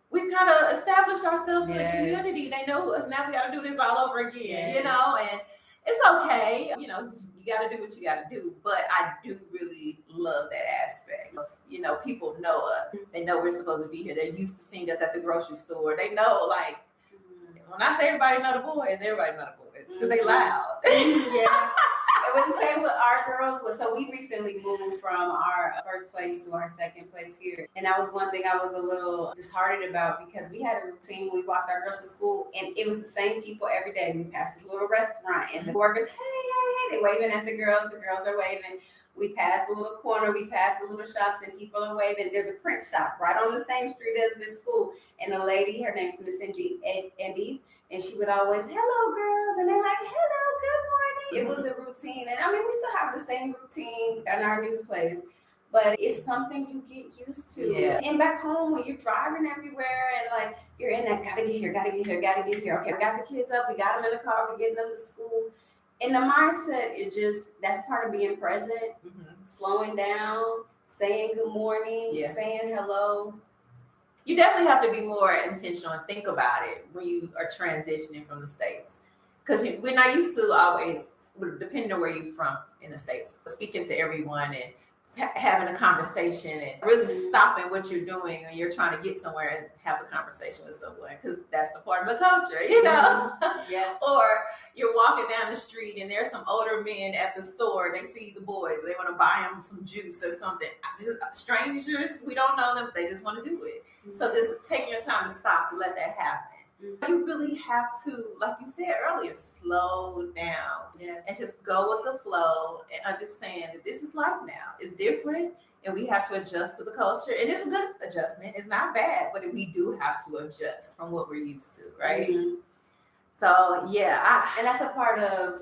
we've kind of established ourselves in the community. They know us. Now we got to do this all over again, you know, and it's okay. You know, you got to do what you got to do. But I do really love that aspect of, you know, people know us. They know we're supposed to be here. They're used to seeing us at the grocery store. They know, like, when I say everybody know the boys, everybody know the boys because they loud. Yeah. It was the same with our girls. So we recently moved from our first place to our second place here. And that was one thing I was a little disheartened about, because we had a routine when we walked our girls to school, and it was the same people every day. We passed this little restaurant and the workers, hey, they waving at the girls are waving. We passed the little corner, we passed the little shops, and people are waving. There's a print shop right on the same street as the school. And the lady, her name's Miss Andy, and she would always, hello, girls. And they're like, hello, good morning. It was a routine. And I mean, we still have the same routine in our new place, but it's something you get used to. Yeah. And back home, when you're driving everywhere and like you're in that, gotta get here. Okay, we got the kids up, we got them in the car, we're getting them to school. And the mindset is just, that's part of being present, slowing down, saying good morning, saying hello. You definitely have to be more intentional and think about it when you are transitioning from the States. Because we're not used to always, depending on where you're from in the States, speaking to everyone and having a conversation and really stopping what you're doing when you're trying to get somewhere and have a conversation with someone, because that's the part of the culture, you know? Yes. Or you're walking down the street and there's some older men at the store and they see the boys, they want to buy them some juice or something. Just strangers, we don't know them, they just want to do it. So just taking your time to stop to let that happen. You really have to, like you said earlier, slow down and just go with the flow and understand that this is life now. It's different and we have to adjust to the culture. And it's a good adjustment. It's not bad, but we do have to adjust from what we're used to, right? So, and that's a part of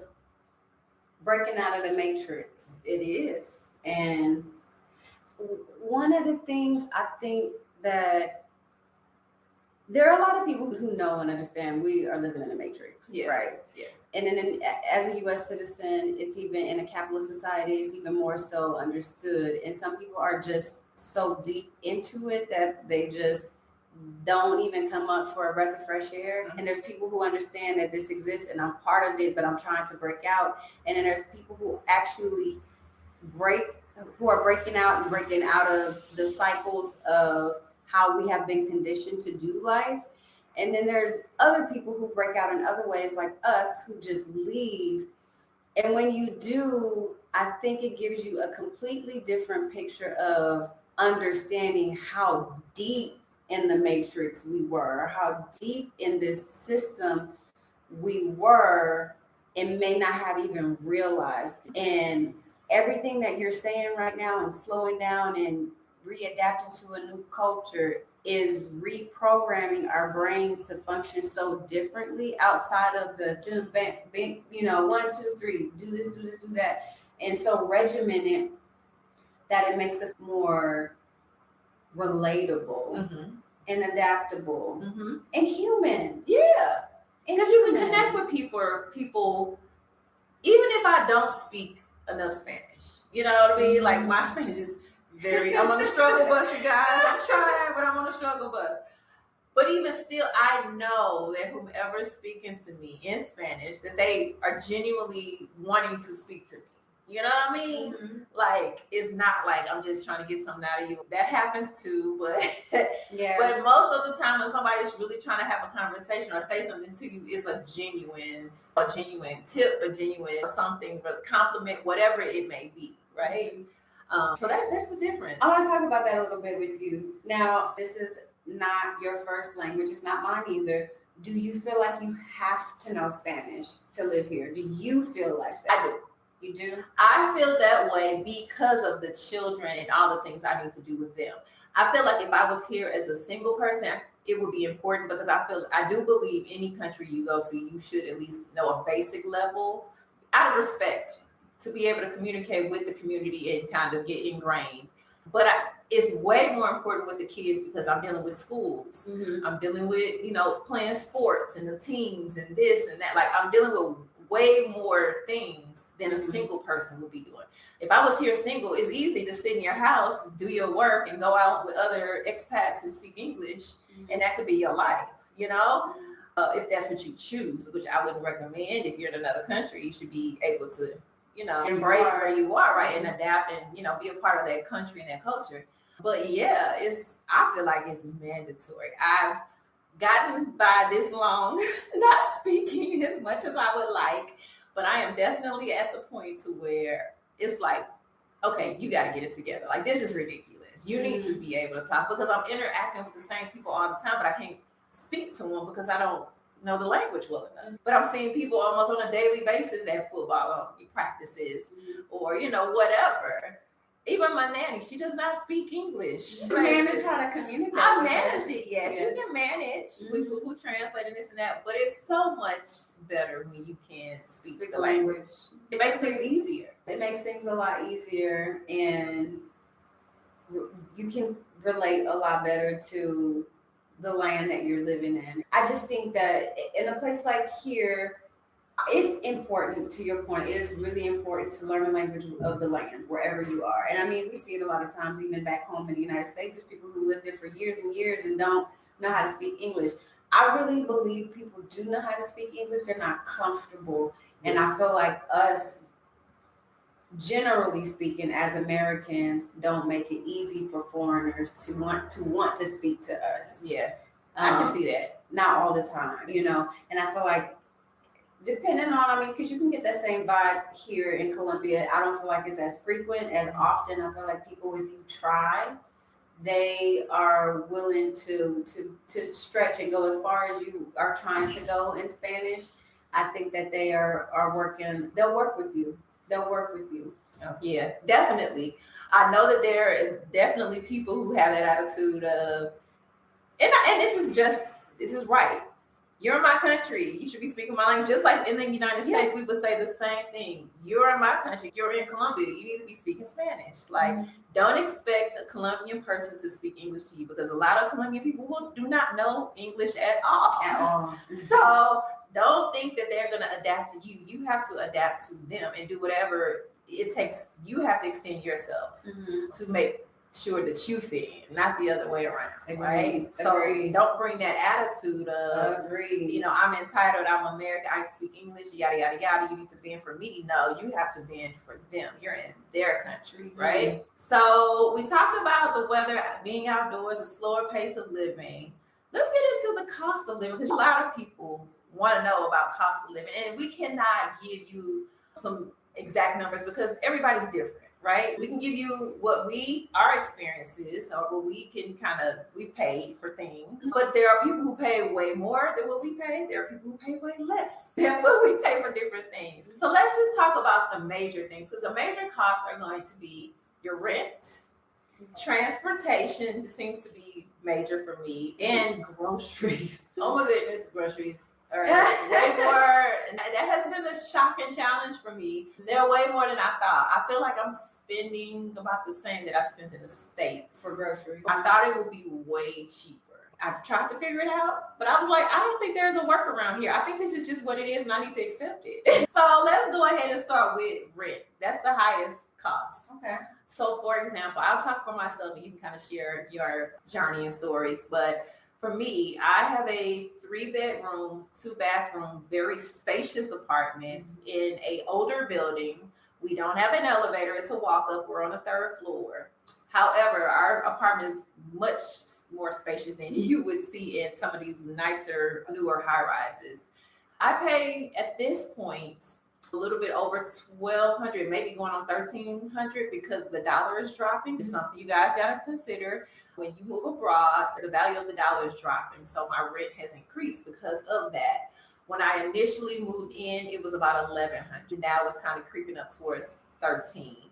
breaking out of the matrix. It is. And one of the things I think that there are a lot of people who know and understand we are living in a matrix, right? Yeah. And then as a U.S. citizen, it's even in a capitalist society, it's even more so understood. And some people are just so deep into it that they just don't even come up for a breath of fresh air. And there's people who understand that this exists and I'm part of it, but I'm trying to break out. And then there's people who actually who are breaking out and breaking out of the cycles of how we have been conditioned to do life. And then there's other people who break out in other ways, like us, who just leave. And when you do, I think it gives you a completely different picture of understanding how deep in the matrix we were, how deep in this system we were, and may not have even realized. And everything that you're saying right now and slowing down and readapting to a new culture is reprogramming our brains to function so differently outside of the 1, 2, 3, do this, do that, and so regimented that it makes us more relatable and adaptable and human. Because you can connect with people even if I don't speak enough Spanish. You know what I mean? Like my Spanish is I'm on the struggle bus, you guys. I'm trying, but I'm on the struggle bus. But even still, I know that whomever is speaking to me in Spanish, that they are genuinely wanting to speak to me. You know what I mean? Mm-hmm. Like, it's not like I'm just trying to get something out of you. That happens too, but Yeah. but most of the time when somebody's really trying to have a conversation or say something to you, it's a genuine tip, a genuine something, a compliment, whatever it may be, right? So there's a difference. I want to talk about that a little bit with you. Now, this is not your first language. It's not mine either. Do you feel like you have to know Spanish to live here? Do you feel like that? I do. You do? I feel that way because of the children and all the things I need to do with them. I feel like if I was here as a single person, it would be important because I do believe any country you go to, you should at least know a basic level out of respect to be able to communicate with the community and kind of get ingrained. But it's way more important with the kids because I'm dealing with schools. Mm-hmm. I'm dealing with, playing sports and the teams and this and that. Like, I'm dealing with way more things than a single person would be doing. If I was here single, it's easy to sit in your house, do your work, and go out with other expats and speak English, and that could be your life, if that's what you choose, which I wouldn't recommend. If you're in another country, you should be able to, embrace where you are, right, and adapt and, be a part of that country and that culture. But yeah, I feel like it's mandatory. I've gotten by this long not speaking as much as I would like, but I am definitely at the point to where it's like, okay, you got to get it together. Like, this is ridiculous. You need to be able to talk because I'm interacting with the same people all the time, but I can't speak to them because I don't know the language well enough. But I'm seeing people almost on a daily basis at football practices or, whatever. Even my nanny, she does not speak English. You manage how to communicate. I managed it, yes. You can manage with Google Translate and this and that, but it's so much better when you can speak the language. It makes things easier. It makes things a lot easier, and you can relate a lot better to the land that you're living in. I just think that in a place like here, it's important, to your point, it is really important to learn the language of the land wherever you are. And I mean, we see it a lot of times, even back home in the United States, there's people who live there for years and years and don't know how to speak English. I really believe people do know how to speak English. They're not comfortable. And I feel like us, generally speaking, as Americans, don't make it easy for foreigners to want to speak to us. Yeah, I can see that. Not all the time, and I feel like depending on, because you can get that same vibe here in Colombia. I don't feel like it's as frequent, as often. I feel like people, if you try, they are willing to stretch and go as far as you are trying to go in Spanish. I think that they are working, they'll work with you. Yeah, definitely. I know that there is definitely people who have that attitude of, and this is right. You're in my country. You should be speaking my language. Just like in the United States, we would say the same thing. You're in my country. You're in Colombia. You need to be speaking Spanish. Like, don't expect a Colombian person to speak English to you because a lot of Colombian people do not know English at all. So don't think that they're going to adapt to you. You have to adapt to them and do whatever it takes. You have to extend yourself to make sure that you fit in, not the other way around. Right? So don't bring that attitude of, I'm entitled, I'm American, I speak English, yada, yada, yada. You need to bend for me. No, you have to bend for them. You're in their country, right? So we talked about the weather, being outdoors, a slower pace of living. Let's get into the cost of living because a lot of people want to know about cost of living, and we cannot give you some exact numbers because everybody's different. Right? We can give you what our experiences or what we pay for things. But there are people who pay way more than what we pay. There are people who pay way less than what we pay for different things. So let's just talk about the major things because the major costs are going to be your rent, transportation seems to be major for me, and groceries. Oh my goodness, groceries. Way more, and that has been a shocking challenge for me. They're way more than I thought. I feel like I'm spending about the same that I spent in the States for groceries. I thought it would be way cheaper. I've tried to figure it out, but I was like, I don't think there's a workaround here. I think this is just what it is and I need to accept it. So let's go ahead and start with rent. That's the highest cost. Okay. So for example, I'll talk for myself and you can kind of share your journey and stories, but for me, I have a 3-bedroom, 2-bathroom, very spacious apartment in an older building We don't have an elevator. It's a walk up. We're on the 3rd floor. However, our apartment is much more spacious than you would see in some of these nicer, newer high rises. I pay at this point a little bit over $1,200, maybe going on $1,300 because the dollar is dropping. It's something you guys got to consider. When you move abroad, the value of the dollar is dropping. So my rent has increased because of that. When I initially moved in, it was about $1,100. Now it's kind of creeping up towards $1,300.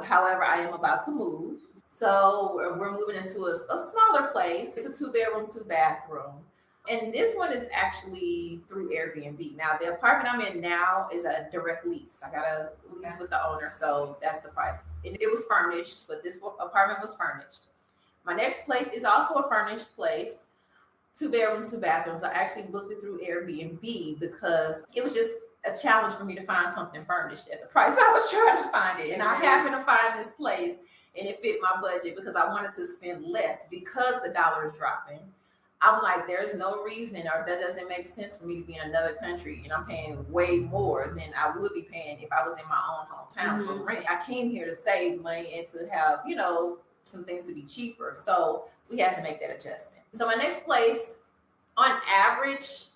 However, I am about to move. So we're moving into a smaller place. It's a 2-bedroom, 2-bathroom. And this one is actually through Airbnb. Now, the apartment I'm in now is a direct lease. I got a lease with the owner, so that's the price. And it was furnished, but this apartment was furnished. My next place is also a furnished place, 2 bedrooms, 2 bathrooms. I actually booked it through Airbnb because it was just a challenge for me to find something furnished at the price I was trying to find it. And I happened to find this place, and it fit my budget because I wanted to spend less because the dollar is dropping. I'm like, there's no reason, or that doesn't make sense for me to be in another country and I'm paying way more than I would be paying if I was in my own hometown for rent. I came here to save money and to have, some things to be cheaper. So we had to make that adjustment. So my next place, on average,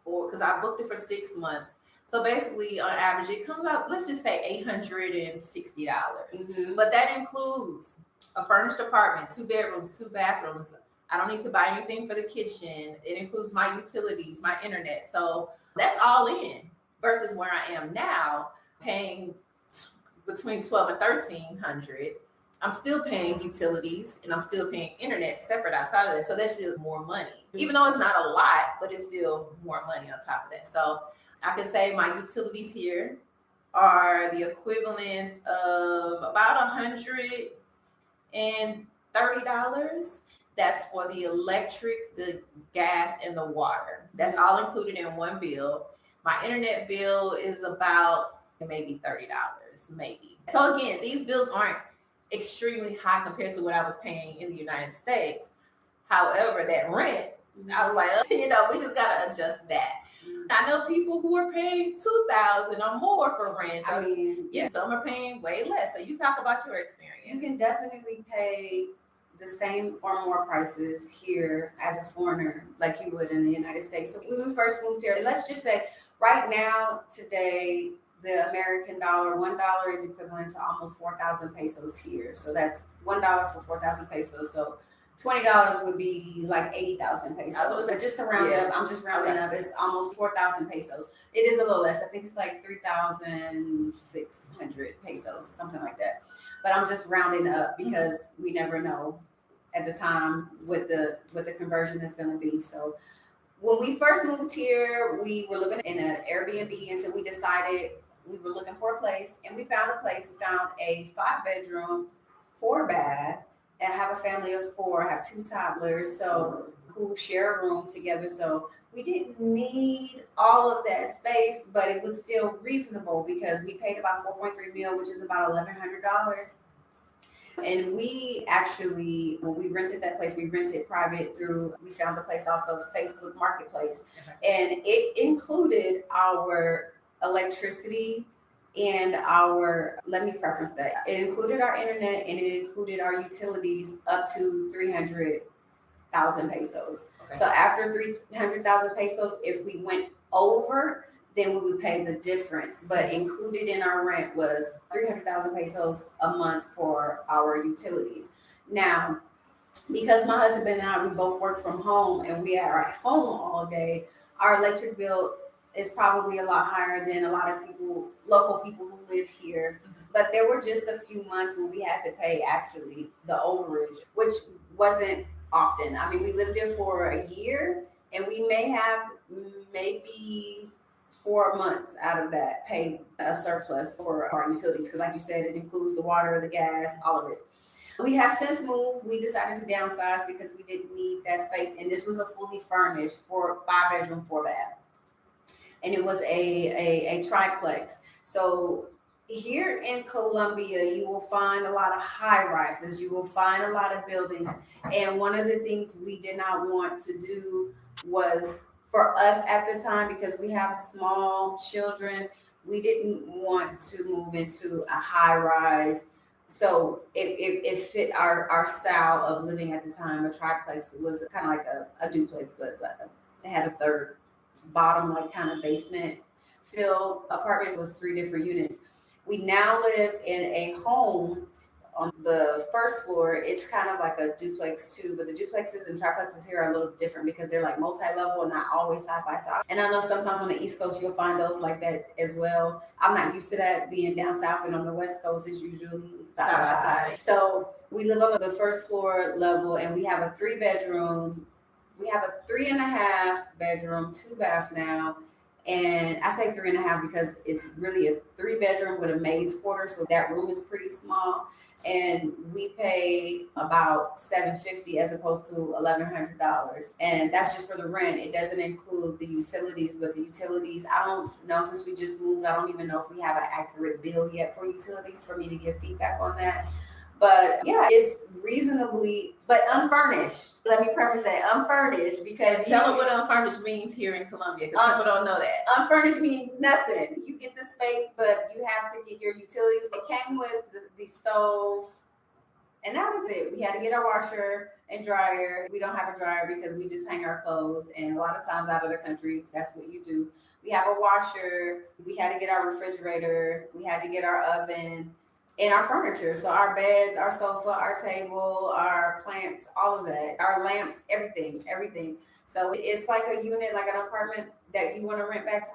because I booked it for 6 months. So basically, on average, it comes out, let's just say $860. But that includes a furnished apartment, 2 bedrooms, 2 bathrooms. I don't need to buy anything for the kitchen. It includes my utilities, my internet. So that's all in versus where I am now, paying between $1,200 and $1,300. I'm still paying utilities and I'm still paying internet separate outside of that. So that's still more money, even though it's not a lot, but it's still more money on top of that. So I can say my utilities here are the equivalent of about $130. That's for the electric, the gas, and the water. That's all included in one bill. My internet bill is about maybe $30, maybe. So again, these bills aren't extremely high compared to what I was paying in the United States. However, that rent, I was like, we just got to adjust that. I know people who are paying $2,000 or more for rent. Some are paying way less. So you talk about your experience. You can definitely pay the same or more prices here as a foreigner like you would in the United States. So when we first moved here, let's just say right now, today, the American dollar, $1 is equivalent to almost 4,000 pesos here. So that's $1 for 4,000 pesos. So $20 would be like 80,000 pesos. So just to round up, I'm just rounding up. It's almost 4,000 pesos. It is a little less. I think it's like 3,600 pesos, something like that. But I'm just rounding up because we never know at the time what the conversion is going to be. So when we first moved here, we were living in an Airbnb until we decided we were looking for a place, and we found a place. We found a 5-bedroom, 4-bath, and I have a family of 4. I have 2 toddlers, so who share a room together. So we didn't need all of that space, but it was still reasonable because we paid about $4.3 million, which is about $1,100. And we actually, when we rented that place, we rented private we found the place off of Facebook Marketplace. And it included our electricity and let me preference that. It included our internet and it included our utilities up to 300,000 pesos. So after 300,000 pesos, if we went over, then we would pay the difference. But included in our rent was 300,000 pesos a month for our utilities. Now, because my husband and I, we both work from home and we are at home all day, our electric bill is probably a lot higher than a lot of local people who live here. But there were just a few months when we had to pay actually the overage, which wasn't often. I mean, we lived there for a year and we may have maybe 4 months out of that pay a surplus for our utilities. Because like you said, it includes the water, the gas, all of it. We have since moved. We decided to downsize because we didn't need that space. And this was a fully furnished 5-bedroom, 4-bath. And it was a triplex. So here in Colombia, you will find a lot of high rises. You will find a lot of buildings. And one of the things we did not want to do was, for us at the time, because we have small children, We didn't want to move into a high rise. So it fit our style of living at the time. A triplex. It was kind of like a duplex, but it had a third bottom, like kind of basement filled apartments. It was 3 different units. We now live in a home on the first floor. It's kind of like a duplex too, but the duplexes and triplexes here are a little different because they're like multi-level and not always side by side. And I know sometimes on the East Coast you'll find those like that as well. I'm not used to that being down south, and on the West Coast it's usually side by side. So we live on the first floor level, and we have a 3-bedroom. We have a 3.5 bedroom, 2 bath now. And I say 3.5 because it's really a 3-bedroom with a maid's quarter, so that room is pretty small. And we pay about $750 as opposed to $1,100, and that's just for the rent. It doesn't include the utilities, but the utilities, I don't know, since we just moved, I don't even know if we have an accurate bill yet for utilities for me to give feedback on that. But yeah, it's reasonably, but unfurnished. Let me preface that, unfurnished, because tell them what unfurnished means here in Colombia, because people don't know that. Unfurnished means nothing. You get the space, but you have to get your utilities. It came with the stove, and that was it. We had to get our washer and dryer. We don't have a dryer because we just hang our clothes, and a lot of times out of the country, that's what you do. We have a washer. We had to get our refrigerator. We had to get our oven. And our furniture, so our beds, our sofa, our table, our plants, all of that, our lamps, everything. So it's like a unit, like an apartment that you want to rent back,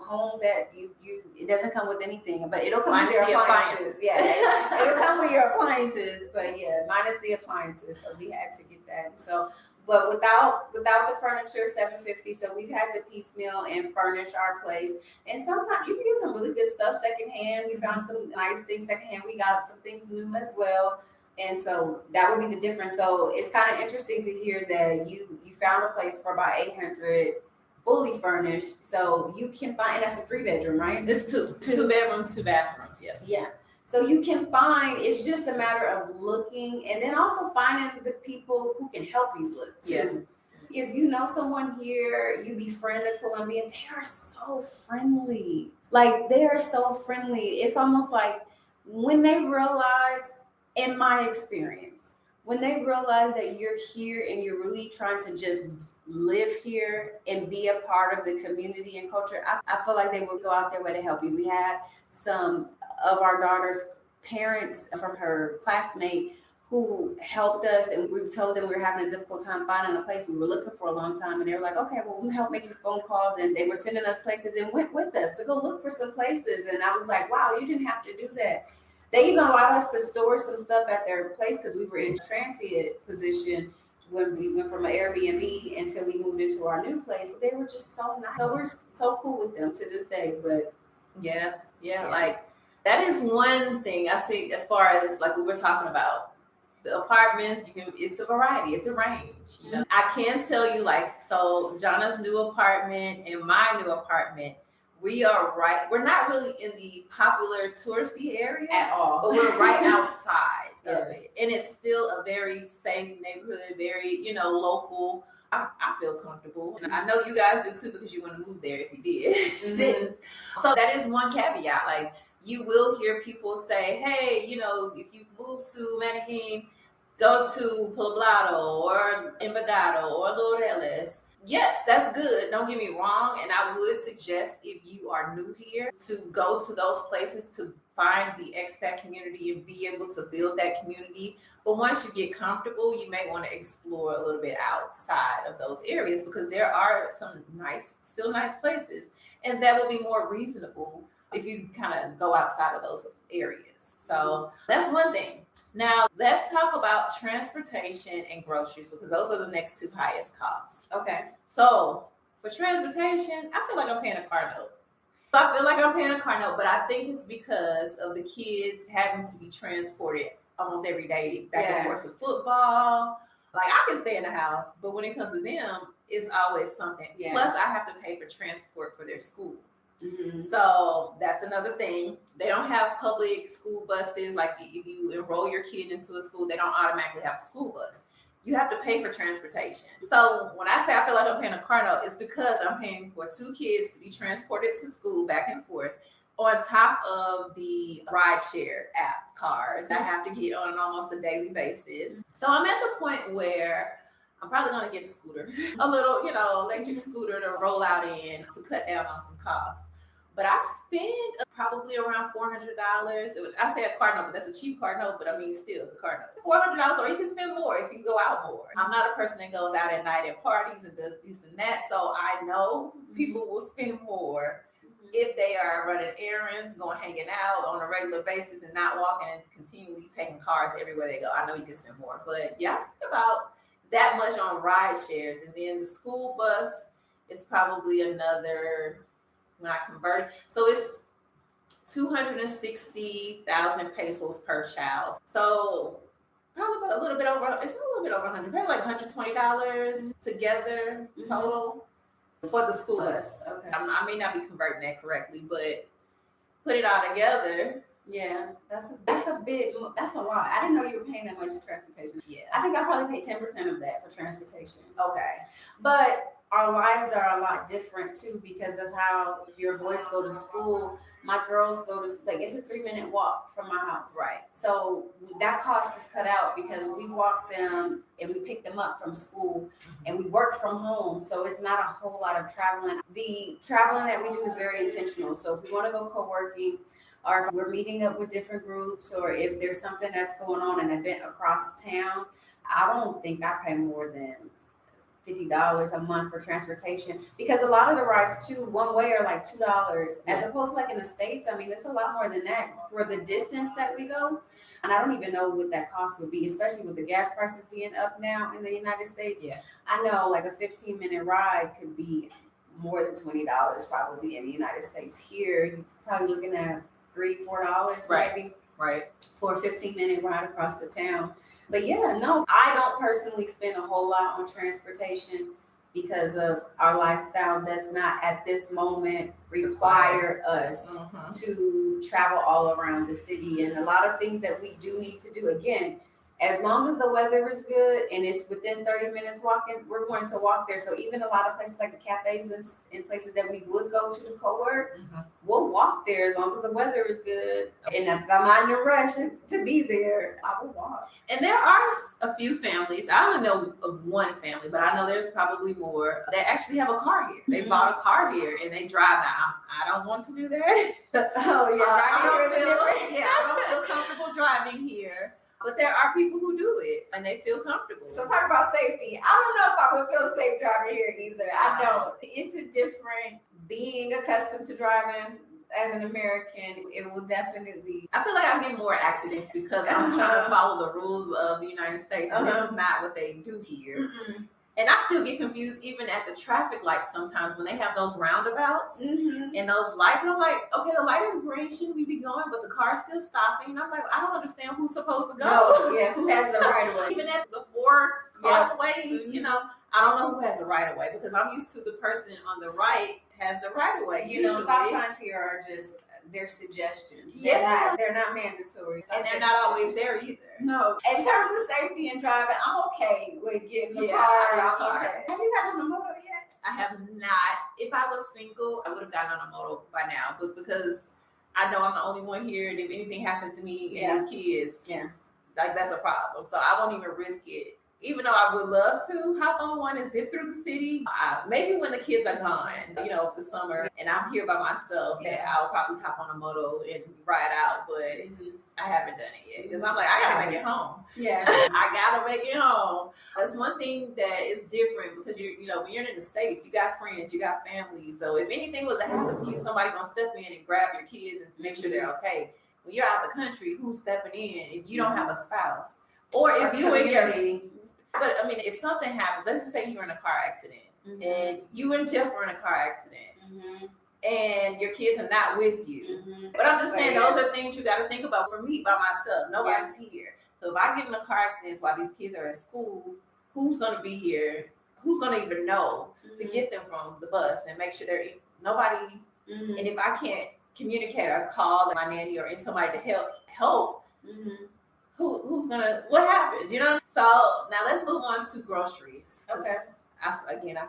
home that you it doesn't come with anything, but it'll come with your appliances. Yeah, it'll come with your appliances, but yeah, minus the appliances. So we had to get that. So, but without the furniture, $750. So we've had to piecemeal and furnish our place. And sometimes you can get some really good stuff secondhand. We found some nice things secondhand. We got some things new as well. And so that would be the difference. So it's kind of interesting to hear that you found a place for about $800, fully furnished. So you can find, and that's a 3-bedroom, right? It's two bedrooms, 2 bathrooms. Yeah. Yeah. So you can find, it's just a matter of looking, and then also finding the people who can help you look too. Yeah. If you know someone here, you befriend a Colombian, they are so friendly. Like, they are so friendly. It's almost like when they realize, in my experience, when they realize that you're here and you're really trying to just live here and be a part of the community and culture, I feel like they will go out their way to help you. We had some of our daughter's parents from her classmate who helped us, and we told them we were having a difficult time finding a place we were looking for a long time, and they were like, okay, well, we'll help making phone calls, and they were sending us places and went with us to go look for some places. And I was like, wow, you didn't have to do that. They even allowed us to store some stuff at their place because we were in transient position when we went from an Airbnb until we moved into our new place. They were just so nice. So we're so cool with them to this day. But yeah, like that is one thing I see as far as like we were talking about the apartments. It's a variety, it's a range. Mm-hmm. I can tell you, like, so Jana's new apartment and my new apartment, we're not really in the popular touristy area at all, but we're right outside of it, and it's still a very safe neighborhood, very local. I feel comfortable, and I know you guys do too because you want to move there if you did. Mm-hmm. So that is one caveat. Like, you will hear people say, hey, if you move to Medellín, go to Poblado or Envigado or Laureles. Yes, that's good. Don't get me wrong. And I would suggest, if you are new here, to go to those places to find the expat community and be able to build that community. But once you get comfortable, you may want to explore a little bit outside of those areas, because there are some still nice places. And that will be more reasonable if you kind of go outside of those areas. So that's one thing. Now, let's talk about transportation and groceries, because those are the next 2 highest costs. Okay. So for transportation, I feel like I'm paying a car note. But I think it's because of the kids having to be transported almost every day back and forth to football. Like, I can stay in the house, but when it comes to them, it's always something. Yeah. Plus, I have to pay for transport for their school. Mm-hmm. So that's another thing. They don't have public school buses. Like, if you enroll your kid into a school, they don't automatically have a school bus. You have to pay for transportation. So when I say I feel like I'm paying a car note, it's because I'm paying for 2 kids to be transported to school back and forth. on top of the rideshare app cars I have to get on almost a daily basis. So I'm at the point where I'm probably going to get a scooter, a little, electric scooter to roll out in to cut down on some costs. But I spend probably around $400, which I say a car note, but that's a cheap car note, but I mean, still, it's a car note. $400, or you can spend more if you go out more. I'm not a person that goes out at night at parties and does this and that, so I know people will spend more if they are running errands, going hanging out on a regular basis and not walking and continually taking cars everywhere they go. I know you can spend more, but yeah, I spend about that much on ride shares. And then the school bus is probably another, when I convert it, so it's 260,000 pesos per child. So probably about a little bit over, it's a little bit over 100, probably like $120 together total for the school bus. Okay. I may not be converting that correctly, but put it all together. Yeah, that's a lot. I didn't know you were paying that much in transportation. Yeah. I think I probably pay 10% of that for transportation. Okay. But our lives are a lot different too because of how your boys go to school. My girls go to, it's a 3-minute walk from my house. Right. So that cost is cut out because we walk them and we pick them up from school and we work from home. So it's not a whole lot of traveling. The traveling that we do is very intentional. So if we want to go co-working, or if we're meeting up with different groups, or if there's something that's going on, an event across town, I don't think I pay more than $50 a month for transportation, because a lot of the rides too, one way are like $2, as opposed to like in the States. I mean, it's a lot more than that for the distance that we go. And I don't even know what that cost would be, especially with the gas prices being up now in the United States. Yeah. I know like a 15-minute ride could be more than $20 probably in the United States. Here, you're probably looking at $3-4 maybe for a 15-minute ride across the town. But yeah, no, I don't personally spend a whole lot on transportation because of our lifestyle does not at this moment require us to travel all around the city. And a lot of things that we do need to do, again, as long as the weather is good and it's within 30 minutes walking, we're going to walk there. So even a lot of places like the cafes and places that we would go to co-work, we'll walk there as long as the weather is good. And if I'm not in a rush to be there, I will walk. And there are a few families, I only know of one family, but I know there's probably more, that actually have a car here. They bought a car here and they drive. Now, I don't want to do that. I don't feel comfortable driving here. But there are people who do it and they feel comfortable. So talk about safety. I don't know if I would feel safe driving here either. I don't. It's a different being accustomed to driving as an American. It will definitely. I feel like I get more accidents because I'm trying to follow the rules of the United States. And this is not what they do here. And I still get confused even at the traffic lights sometimes when they have those roundabouts and those lights. And I'm like, okay, the light is green. Shouldn't we be going? But the car's still stopping. And I'm like, I don't understand who's supposed to go. No, yeah, who has the right of way? Even at the four crossway, I don't know who has the right of way because I'm used to the person on the right has the right of way. Stop signs here are just, they're suggestions. They're not mandatory. And they're not always there either. No. In terms of safety and driving, I'm okay with getting the car. Okay. Have you gotten on a moto yet? I have not. If I was single, I would have gotten on a moto by now. But because I know I'm the only one here, and if anything happens to me and these kids, that's a problem. So I won't even risk it. Even though I would love to hop on one and zip through the city, maybe when the kids are gone, the summer, and I'm here by myself, I'll probably hop on a moto and ride out, but I haven't done it yet because I'm like, I gotta make it home. I gotta make it home. That's one thing that is different because when you're in the States, you got friends, you got family. So if anything was to happen to you, somebody gonna step in and grab your kids and make sure they're okay. When you're out the country, who's stepping in if you don't have a spouse? Or if you and your... But I mean, if something happens, let's just say you're in a car accident and you and Jeff were in a car accident and your kids are not with you. But I'm just saying, those are things you got to think about. For me, by myself, nobody's here. So if I get in a car accident while these kids are at school, who's going to be here? Who's going to even know to get them from the bus and make sure they're nobody? And if I can't communicate or call my nanny or somebody to help. Who's gonna, what happens, So now let's move on to groceries. Okay. I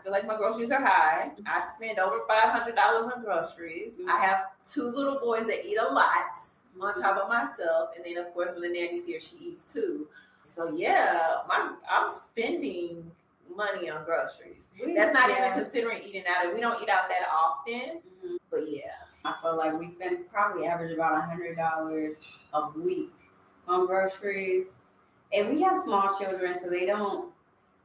feel like my groceries are high. I spend over $500 on groceries. I have 2 little boys that eat a lot on top of myself, and then of course when the nanny's here, she eats too. So yeah, I'm spending money on groceries. That's not even considering eating out, and we don't eat out that often. But yeah, I feel like we spend probably average about $100 a week on groceries, and we have small children, so they don't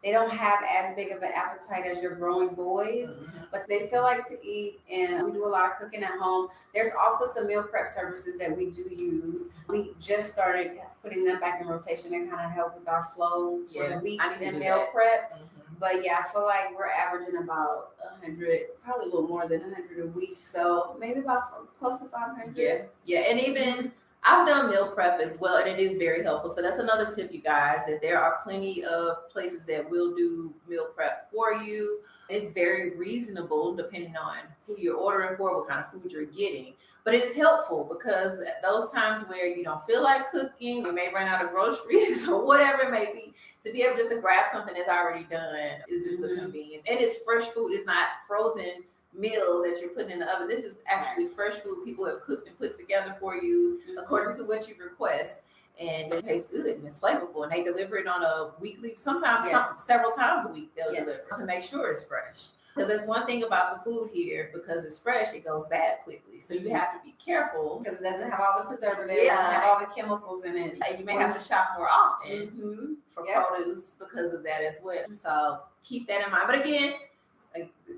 have as big of an appetite as your growing boys, but they still like to eat, and we do a lot of cooking at home. There's also some meal prep services that we do use. We just started putting them back in rotation and kind of help with our flow for the weeks and meal prep. But yeah, I feel like we're averaging about 100, probably a little more than 100 a week. So maybe about close to 500. Yeah, and even I've done meal prep as well, and it is very helpful. So that's another tip, you guys, that there are plenty of places that will do meal prep for you. It's very reasonable depending on who you're ordering for, what kind of food you're getting. But it is helpful because those times where you don't feel like cooking, you may run out of groceries or whatever it may be, to be able just to grab something that's already done is just a convenience. And it's fresh food. It's not frozen meals that you're putting in the oven. This is actually fresh food people have cooked and put together for you according to what you request. And it tastes good and it's flavorful. And they deliver it on a weekly, sometimes several times a week they'll deliver to make sure it's fresh. Because that's one thing about the food here, because it's fresh, it goes bad quickly. So you have to be careful. Because it doesn't have all the preservatives, it doesn't have all the chemicals in it. So you may have to shop more often for produce because of that as well. So keep that in mind. But again,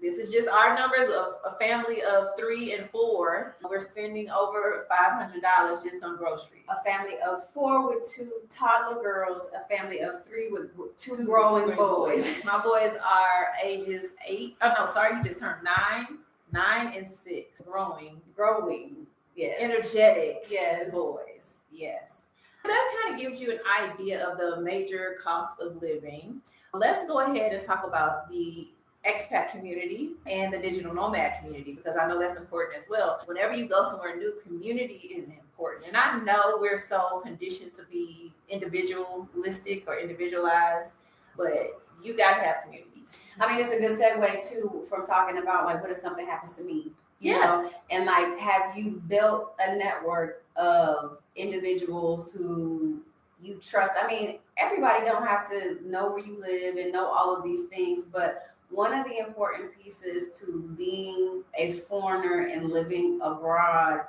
this is just our numbers of a family of 3 and 4. We're spending over $500 just on groceries. A family of 4 with 2 toddler girls, a family of 3 with 2 growing boys. My boys are ages 8. Oh no, sorry, he just turned 9 and 6. Growing. Yes. Energetic. Yes. Boys. Yes. That kind of gives you an idea of the major cost of living. Let's go ahead and talk about the expat community and the digital nomad community, because I know that's important as well. Whenever you go somewhere new, community is important. And I know we're so conditioned to be individualistic or individualized, but you gotta have community. I mean, it's a good segue too from talking about like, what if something happens to me? You know? And like, have you built a network of individuals who you trust? I mean, everybody don't have to know where you live and know all of these things, but one of the important pieces to being a foreigner and living abroad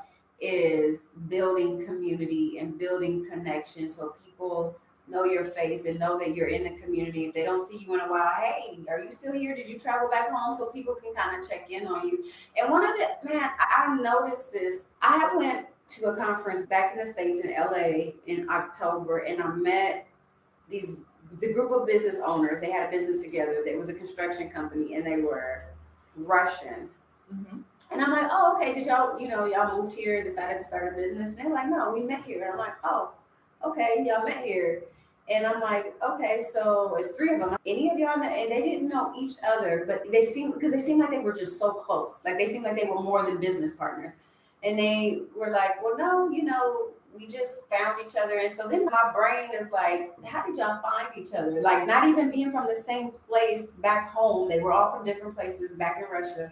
is building community and building connections, so people know your face and know that you're in the community. If they don't see you in a while, hey, are you still here? Did you travel back home? So people can kind of check in on you. And one of the, I noticed this. I went to a conference back in the States in LA in October, and I met the group of business owners. They had a business together. There was a construction company, and they were Russian. And I'm like, oh, okay. Did y'all moved here and decided to start a business? And they're like, no, we met here. And I'm like, oh, okay, y'all met here. And I'm like, okay, so it's 3 of them. Any of y'all know? And they didn't know each other, but they seemed like they were just so close. Like they seemed like they were more than business partners. And they were like, well, no, we just found each other. And so then my brain is like, how did y'all find each other? Like, not even being from the same place back home. They were all from different places back in Russia.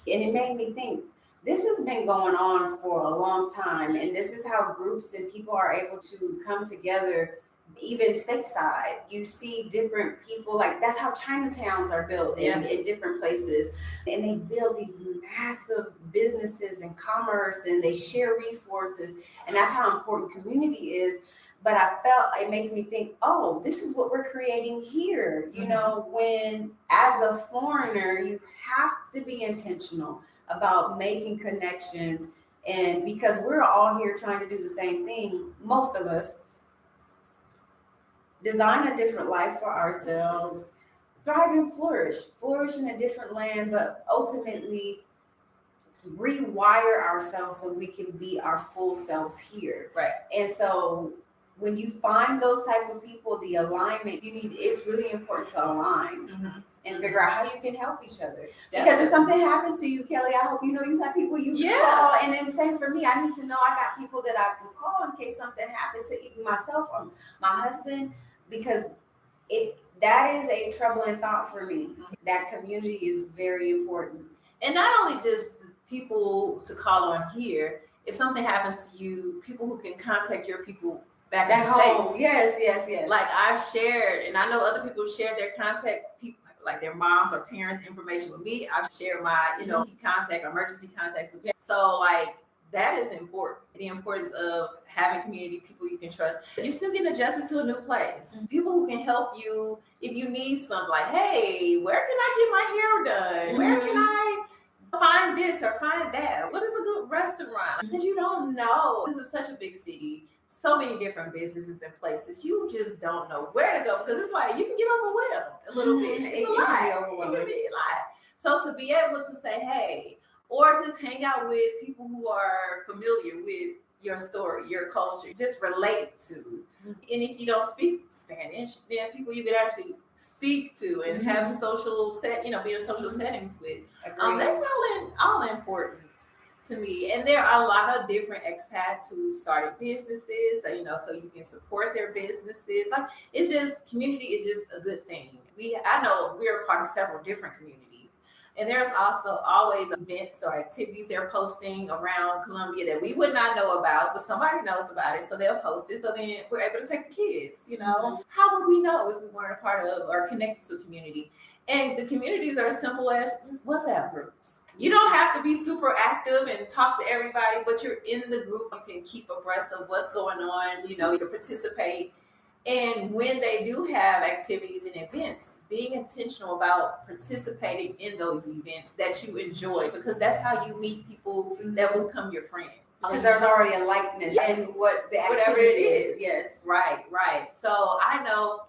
And it made me think, this has been going on for a long time. And this is how groups and people are able to come together, even stateside. You see different people, like that's how Chinatowns are built in different places. And they build these massive businesses and commerce, and they share resources. And that's how important community is. But I felt it makes me think, oh, this is what we're creating here. You know, when as a foreigner, you have to be intentional about making connections. And because we're all here trying to do the same thing, most of us, design a different life for ourselves, thrive and flourish in a different land, but ultimately rewire ourselves so we can be our full selves here. Right. And so when you find those type of people, the alignment it's really important to align and figure out how you can help each other. Because if something happens to you, Kelly, I hope you got people you can call. And then same for me, I need to know I got people that I can call in case something happens to even myself or my husband, because that is a troubling thought for me. That community is very important. And not only just people to call on here, if something happens to you, people who can contact your people back in the home. States. Yes. Like I've shared, and I know other people shared their contact people, like their moms or parents' information with me. I've shared my, key contact, emergency contacts with them. So like that is important. The importance of having community, people you can trust. You're still getting adjusted to a new place. People who can help you if you need something, like, hey, where can I get my hair done? Where can I find this or find that? What is a good restaurant? Because you don't know. This is such a big city. So many different businesses and places. You just don't know where to go because it's like you can get overwhelmed a little bit. It's a lot. It can be a lot. So to be able to say, hey, or just hang out with people who are familiar with your story, your culture, just relate to. And if you don't speak Spanish, then people you can actually speak to and have social be in social settings with. That's all important to me. And there are a lot of different expats who started businesses, so you can support their businesses. Like it's just community is just a good thing. I know we're a part of several different communities. And there's also always events or activities they're posting around Colombia that we would not know about, but somebody knows about it, so they'll post it. So then we're able to take the kids, How would we know if we weren't a part of or connected to a community? And the communities are as simple as just WhatsApp groups. You don't have to be super active and talk to everybody, but you're in the group. You can keep abreast of what's going on. You can participate. And when they do have activities and events, being intentional about participating in those events that you enjoy, because that's how you meet people that will become your friends. Because there's already a likeness in what the activity whatever it is. Yes. Right. So I know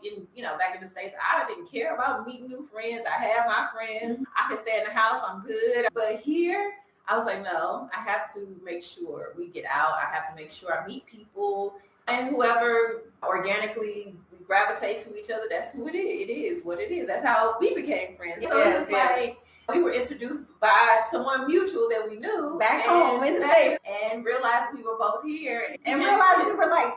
back in the States, I didn't care about meeting new friends. I had my friends. I could stay in the house. I'm good. But here, I was like, no, I have to make sure we get out. I have to make sure I meet people. And whoever organically we gravitate to each other, that's who it is. It is what it is. That's how we became friends. So it's like we were introduced by someone mutual that we knew back home in the States, and realized we were both here, and realized we were like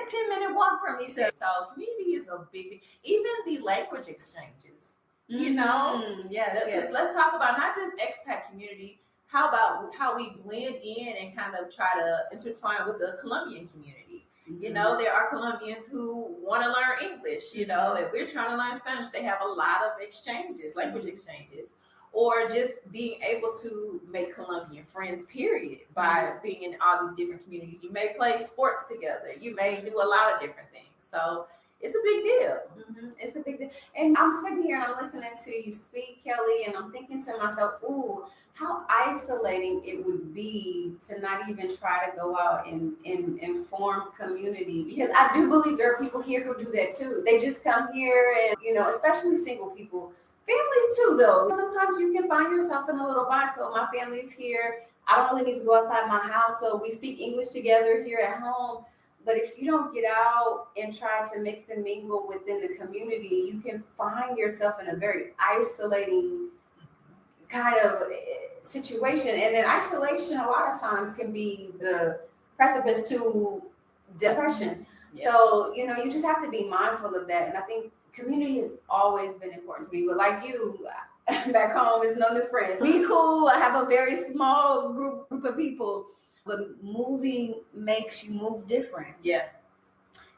7-10 minute walk from each other. So community is a big thing. Even the language exchanges, Yes. Let's talk about not just expat community. How about how we blend in and kind of try to intertwine with the Colombian community? There are Colombians who want to learn English, and we're trying to learn Spanish. They have a lot of exchanges, language exchanges, or just being able to make Colombian friends, period, by being in all these different communities. You may play sports together. You may do a lot of different things. So it's a big deal. It's a big deal. And I'm sitting here and I'm listening to you speak, Kelly, and I'm thinking to myself, ooh, how isolating it would be to not even try to go out and form community. Because I do believe there are people here who do that too. They just come here and, especially single people. Families too, though. Sometimes you can find yourself in a little box. So my family's here. I don't really need to go outside my house. So we speak English together here at home. But if you don't get out and try to mix and mingle within the community, you can find yourself in a very isolating kind of situation. And then isolation a lot of times can be the precipice to depression. Yeah. So, you just have to be mindful of that. And I think community has always been important to me. But like you, back home is no new friends. Be cool. I have a very small group of people. But moving makes you move different. Yeah.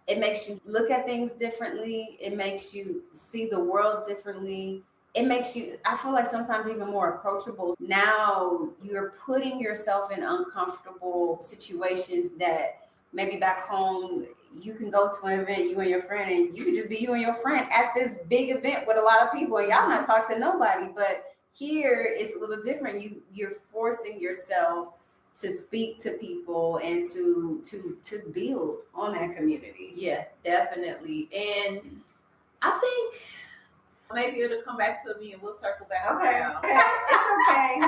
It makes you look at things differently. It makes you see the world differently. It makes you, I feel like sometimes even more approachable. Now you're putting yourself in uncomfortable situations that maybe back home you can go to an event, you and your friend, and you could just be you and your friend at this big event with a lot of people and y'all not talking to nobody. But here it's a little different. You're forcing yourself to speak to people and to build on that community. Yeah, definitely. And I think maybe it'll come back to me and we'll circle back around. Okay. It's okay.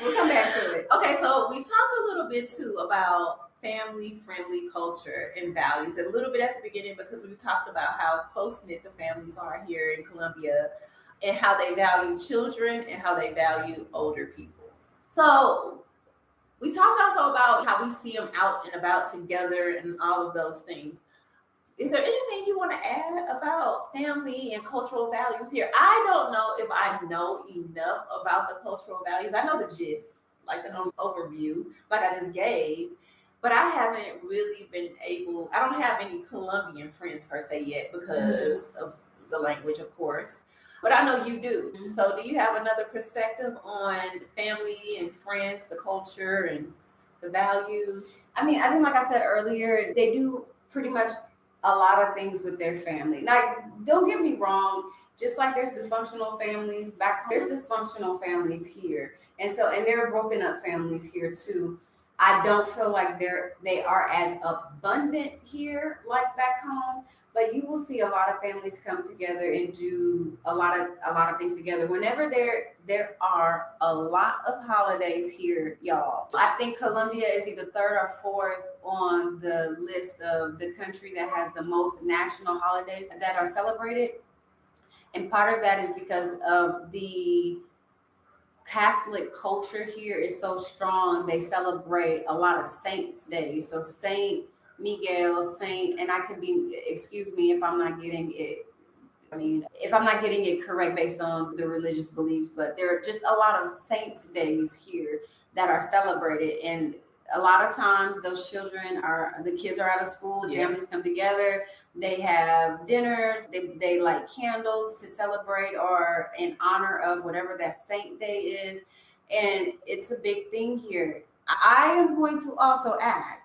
We'll come back to it. Okay, so we talked a little bit too about family-friendly culture and values, a little bit at the beginning because we talked about how close-knit the families are here in Colombia and how they value children and how they value older people. So we talked also about how we see them out and about together and all of those things. Is there anything you want to add about family and cultural values here? I don't know if I know enough about the cultural values. I know the gist, like the overview, like I just gave, but I haven't really been able, I don't have any Colombian friends per se yet because of the language, of course. But I know you do. So do you have another perspective on family and friends, the culture and the values? I mean, I think like I said earlier, they do pretty much a lot of things with their family. Like, don't get me wrong, just like there's dysfunctional families back home, there's dysfunctional families here. And there are broken up families here too. I don't feel like they are as abundant here like back home, but you will see a lot of families come together and do a lot of things together. Whenever there are a lot of holidays here, y'all. I think Colombia is either third or fourth on the list of the country that has the most national holidays that are celebrated. And part of that is because of the Catholic culture here is so strong. They celebrate a lot of saints' days. So Saint Miguel, and I could be, excuse me if I'm not getting it. I mean, if I'm not getting it correct based on the religious beliefs, but there are just a lot of saints' days here that are celebrated. And a lot of times the kids are out of school, families come together, they have dinners, they light candles to celebrate or in honor of whatever that saint day is. And it's a big thing here. I am going to also add,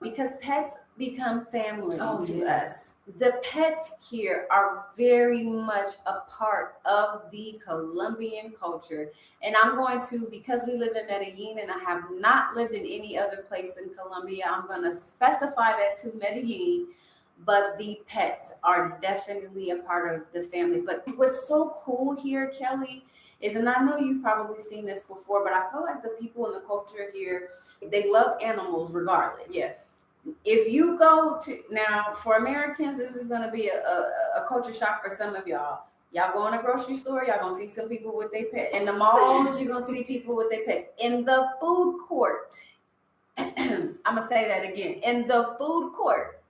because pets become family to us. The pets here are very much a part of the Colombian culture. And I'm going to, because we live in Medellín and I have not lived in any other place in Colombia, I'm going to specify that to Medellín. But the pets are definitely a part of the family. But what's so cool here, Kelly, is, and I know you've probably seen this before, but I feel like the people in the culture here, they love animals regardless. Yeah. If you go to, now for Americans, this is going to be a culture shock for some of y'all. Y'all go in a grocery store, y'all going to see some people with their pets. In the malls, you're going to see people with their pets. In the food court, I'm going to say that again. In the food court,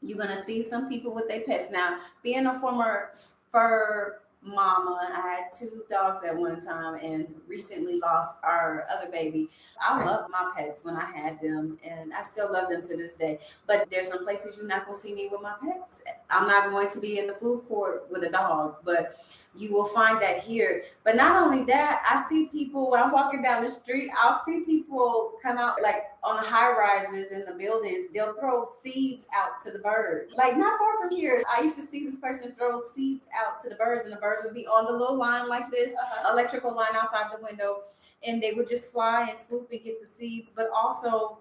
you're going to see some people with their pets. Now, being a former fur mama, I had 2 dogs at one time and recently lost our other baby. I loved my pets when I had them, and I still love them to this day. But there's some places you're not going to see me with my pets. I'm not going to be in the food court with a dog, but you will find that here. But not only that, I see people when I'm walking down the street, I'll see people come out like on the high rises in the buildings. They'll throw seeds out to the birds. Like not far from here, I used to see this person throw seeds out to the birds, and the birds would be on the little line like this, electrical line outside the window, and they would just fly and swoop and get the seeds. But also,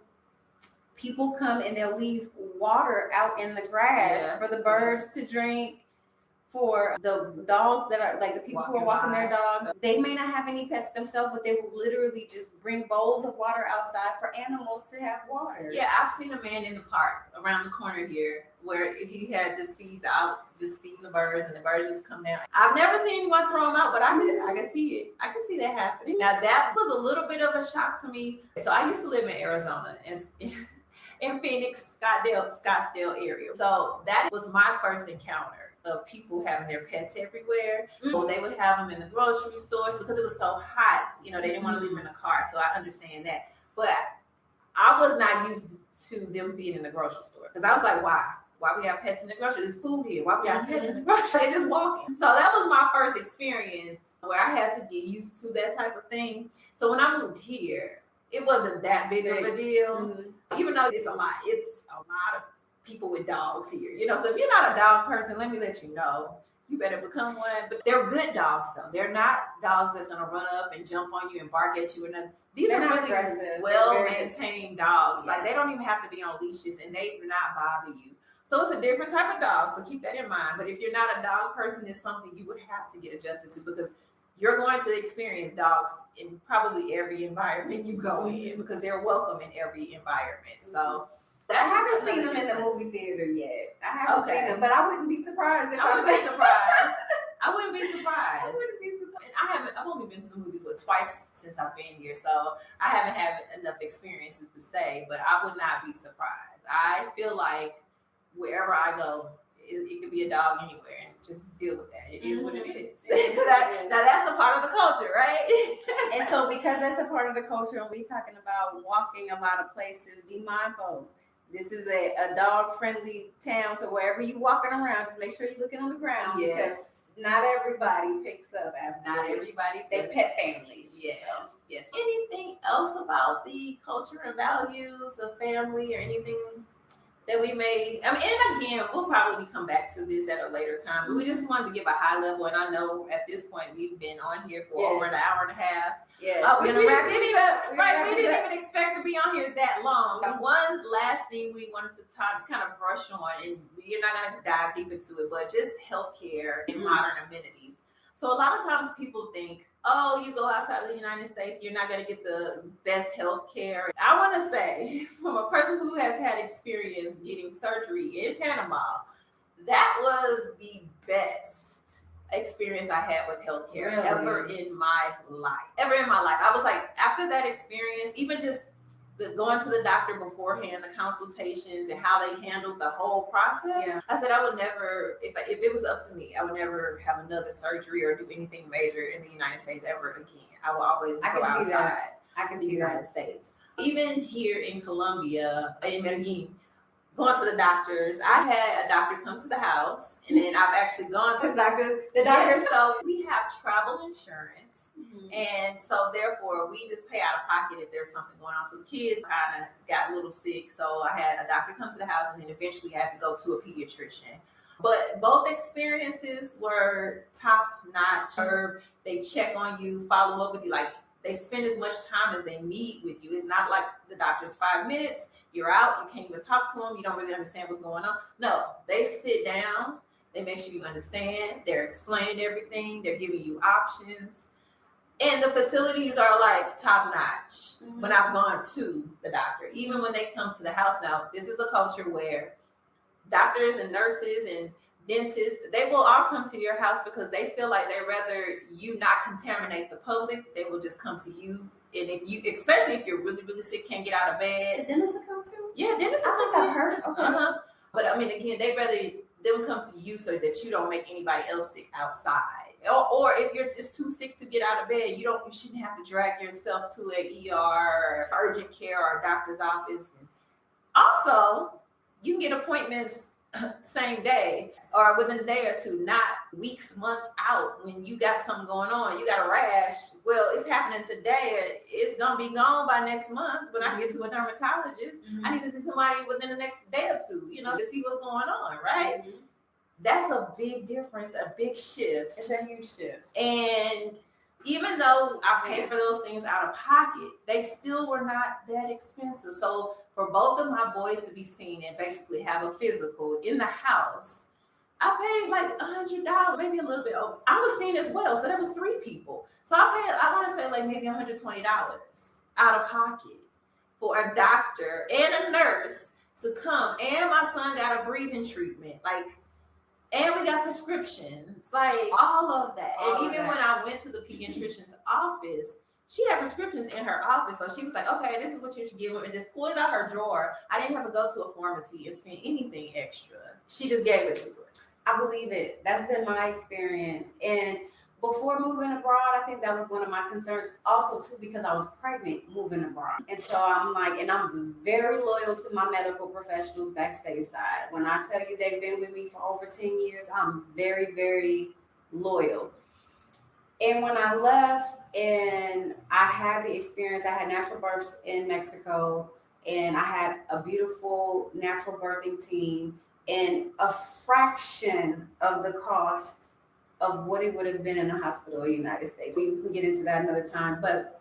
people come and they'll leave water out in the grass for the birds to drink. For the dogs that are like the people who are walking their dogs, they may not have any pets themselves, but they will literally just bring bowls of water outside for animals to have water. Yeah, I've seen a man in the park around the corner here where he had just seeds out, just feeding the birds, and the birds just come down. I've never seen anyone throw them out, but I can see it. I can see that happening. Now that was a little bit of a shock to me. So I used to live in Arizona and in Phoenix, Scottsdale area. So that was my first encounter of people having their pets everywhere. So they would have them in the grocery stores because it was so hot. You know, they didn't want to leave them in the car. So I understand that. But I was not used to them being in the grocery store because I was like, why? Why we have pets in the grocery? There's food here. Why we have pets in the grocery? They're just walking. So that was my first experience where I had to get used to that type of thing. So when I moved here, it wasn't that big of a deal. Even though it's a lot of people with dogs here, you know. So if you're not a dog person, let me let you know, you better become one. But they're good dogs though. They're not dogs that's gonna run up and jump on you and bark at you. And these are really well-maintained dogs. Yes. Like they don't even have to be on leashes and they do not bother you. So it's a different type of dog. So keep that in mind. But if you're not a dog person, it's something you would have to get adjusted to because you're going to experience dogs in probably every environment you go in because they're welcome in every environment. So I haven't seen them in the movie theater yet. I haven't seen them, but I wouldn't be surprised if I wouldn't be surprised. I wouldn't be surprised. And I've only been to the movies twice since I've been here, so I haven't had enough experiences to say, but I would not be surprised. I feel like wherever I go, it could be a dog anywhere, and just deal with that. It is what it is. Now that's a part of the culture, right? And so because that's a part of the culture, and we're talking about walking a lot of places, be mindful. This is a dog-friendly town, so wherever you walking around, just make sure you're looking on the ground. Because not everybody picks up after. Not everybody. They pet families. Yes. So. Yes. Anything else about the culture and values of family, or anything that we may, and again, we'll probably come back to this at a later time, but we just wanted to give a high level, and I know at this point we've been on here for over an hour and a half. Yeah, we didn't even expect to be on here that long. And one last thing we wanted to kind of brush on, and you're not going to dive deep into it, but just healthcare and modern amenities. So a lot of times people think, oh, you go outside the United States, you're not going to get the best health care. I want to say, from a person who has had experience getting surgery in Panama, that was the best experience I had with healthcare ever in my life. I was like, after that experience, even just going to the doctor beforehand, the consultations, and how they handled the whole process. I said I would never, if it was up to me, I would never have another surgery or do anything major in the United States ever again. I will always go outside. I can the see United States. Even here in Colombia, in Medellín, going to the doctors. I had a doctor come to the house, and then I've actually gone to the doctors. So we have travel insurance, and so therefore we just pay out of pocket if there's something going on. So the kids kind of got a little sick, so I had a doctor come to the house, and then eventually I had to go to a pediatrician. But both experiences were top notch. They check on you, follow up with you, like they spend as much time as they need with you. It's not like the doctor's 5 minutes. You're out, you can't even talk to them, you don't really understand what's going on. No, they sit down, they make sure you understand, they're explaining everything, they're giving you options. And the facilities are like top notch when I've gone to the doctor. Even when they come to the house now, this is a culture where doctors and nurses and dentists, they will all come to your house because they feel like they'd rather you not contaminate the public. They will just come to you. And if you, especially if you're really, really sick, can't get out of bed. The dentist will come too? Yeah, dentists will come too. I've heard. Okay. But I mean, again, they'd rather them come to you so that you don't make anybody else sick outside. Or if you're just too sick to get out of bed, you shouldn't have to drag yourself to an ER, urgent care, or a doctor's office. And also, you can get appointments same day or within a day or two, not weeks, months out when you got something going on. You got a rash. Well, it's happening today. It's going to be gone by next month. When I get to a dermatologist, I need to see somebody within the next day or two, to see what's going on, right? That's a big difference, a big shift. It's a huge shift. And even though I paid for those things out of pocket, they still were not that expensive. So for both of my boys to be seen and basically have a physical in the house, I paid like $100, maybe a little bit over. I was seen as well, so that was 3 people. So I want to say like maybe $120 out of pocket for a doctor and a nurse to come. And my son got a breathing treatment, and we got prescriptions, all of that. And even when I went to the pediatrician's office, she had prescriptions in her office. So she was like, okay, this is what you should give them, and just pulled it out her drawer. I didn't have to go to a pharmacy and spend anything extra. She just gave it to us. I believe it. That's been my experience. And before moving abroad, I think that was one of my concerns also too, because I was pregnant moving abroad. And so I'm very loyal to my medical professionals backstage side. When I tell you they've been with me for over 10 years, I'm very, very loyal. And when I left and I had the experience, I had natural births in Mexico, and I had a beautiful natural birthing team and a fraction of the cost of what it would have been in a hospital in the United States. We can get into that another time, but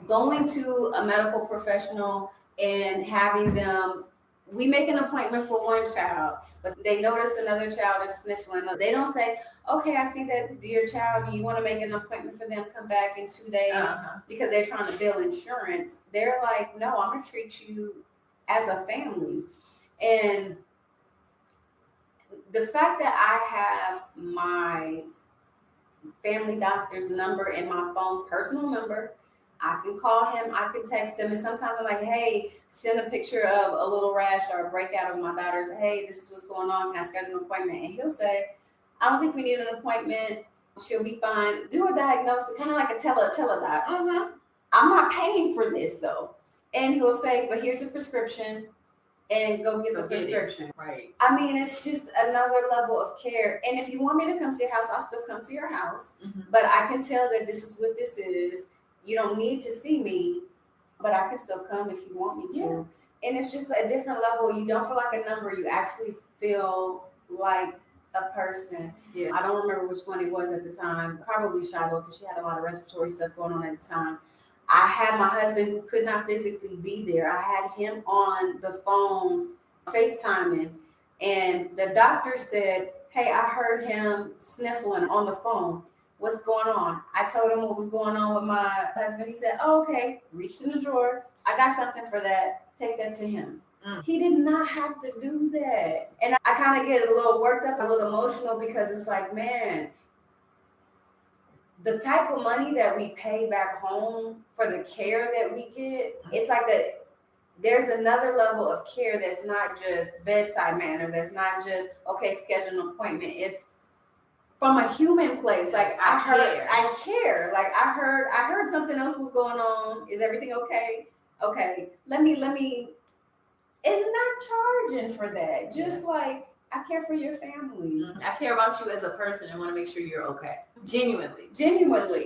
going to a medical professional and having them, we make an appointment for one child, but they notice another child is sniffling. They don't say, okay, I see that your child, do you want to make an appointment for them, come back in 2 days because they're trying to bill insurance. They're like, no, I'm going to treat you as a family. And the fact that I have my family doctor's number in my phone, personal number, I can call him, I can text him, and sometimes I'm like, hey, send a picture of a little rash or a breakout of my daughter's. Hey, this is what's going on. Can I schedule an appointment? And he'll say, I don't think we need an appointment. She'll be fine. Do a diagnosis, kind of like a teledoc. Mm-hmm. I'm not paying for this though. And he'll say, but here's a prescription and go get the prescription. Right. I mean, it's just another level of care. And if you want me to come to your house, I'll still come to your house. Mm-hmm. But I can tell that this is what this is. You don't need to see me, but I can still come if you want me to. Yeah. And it's just a different level. You don't feel like a number. You actually feel like a person. Yeah. I don't remember which one it was at the time. Probably Shiloh, because she had a lot of respiratory stuff going on at the time. I had my husband who could not physically be there. I had him on the phone FaceTiming, and the doctor said, hey, I heard him sniffling on the phone. What's going on? I told him what was going on with my husband. He said, oh, okay. Reached in the drawer. I got something for that. Take that to him. He did not have to do that. And I kind of get a little worked up, a little emotional, because it's like, man, the type of money that we pay back home for the care that we get, it's like there's another level of care that's not just bedside manner, that's not just, okay, schedule an appointment. It's from a human place. Like I care. Like I heard something else was going on. Is everything okay? Okay. Let me, and not charging for that. Just like, I care for your family. I care about you as a person and want to make sure you're okay. Genuinely.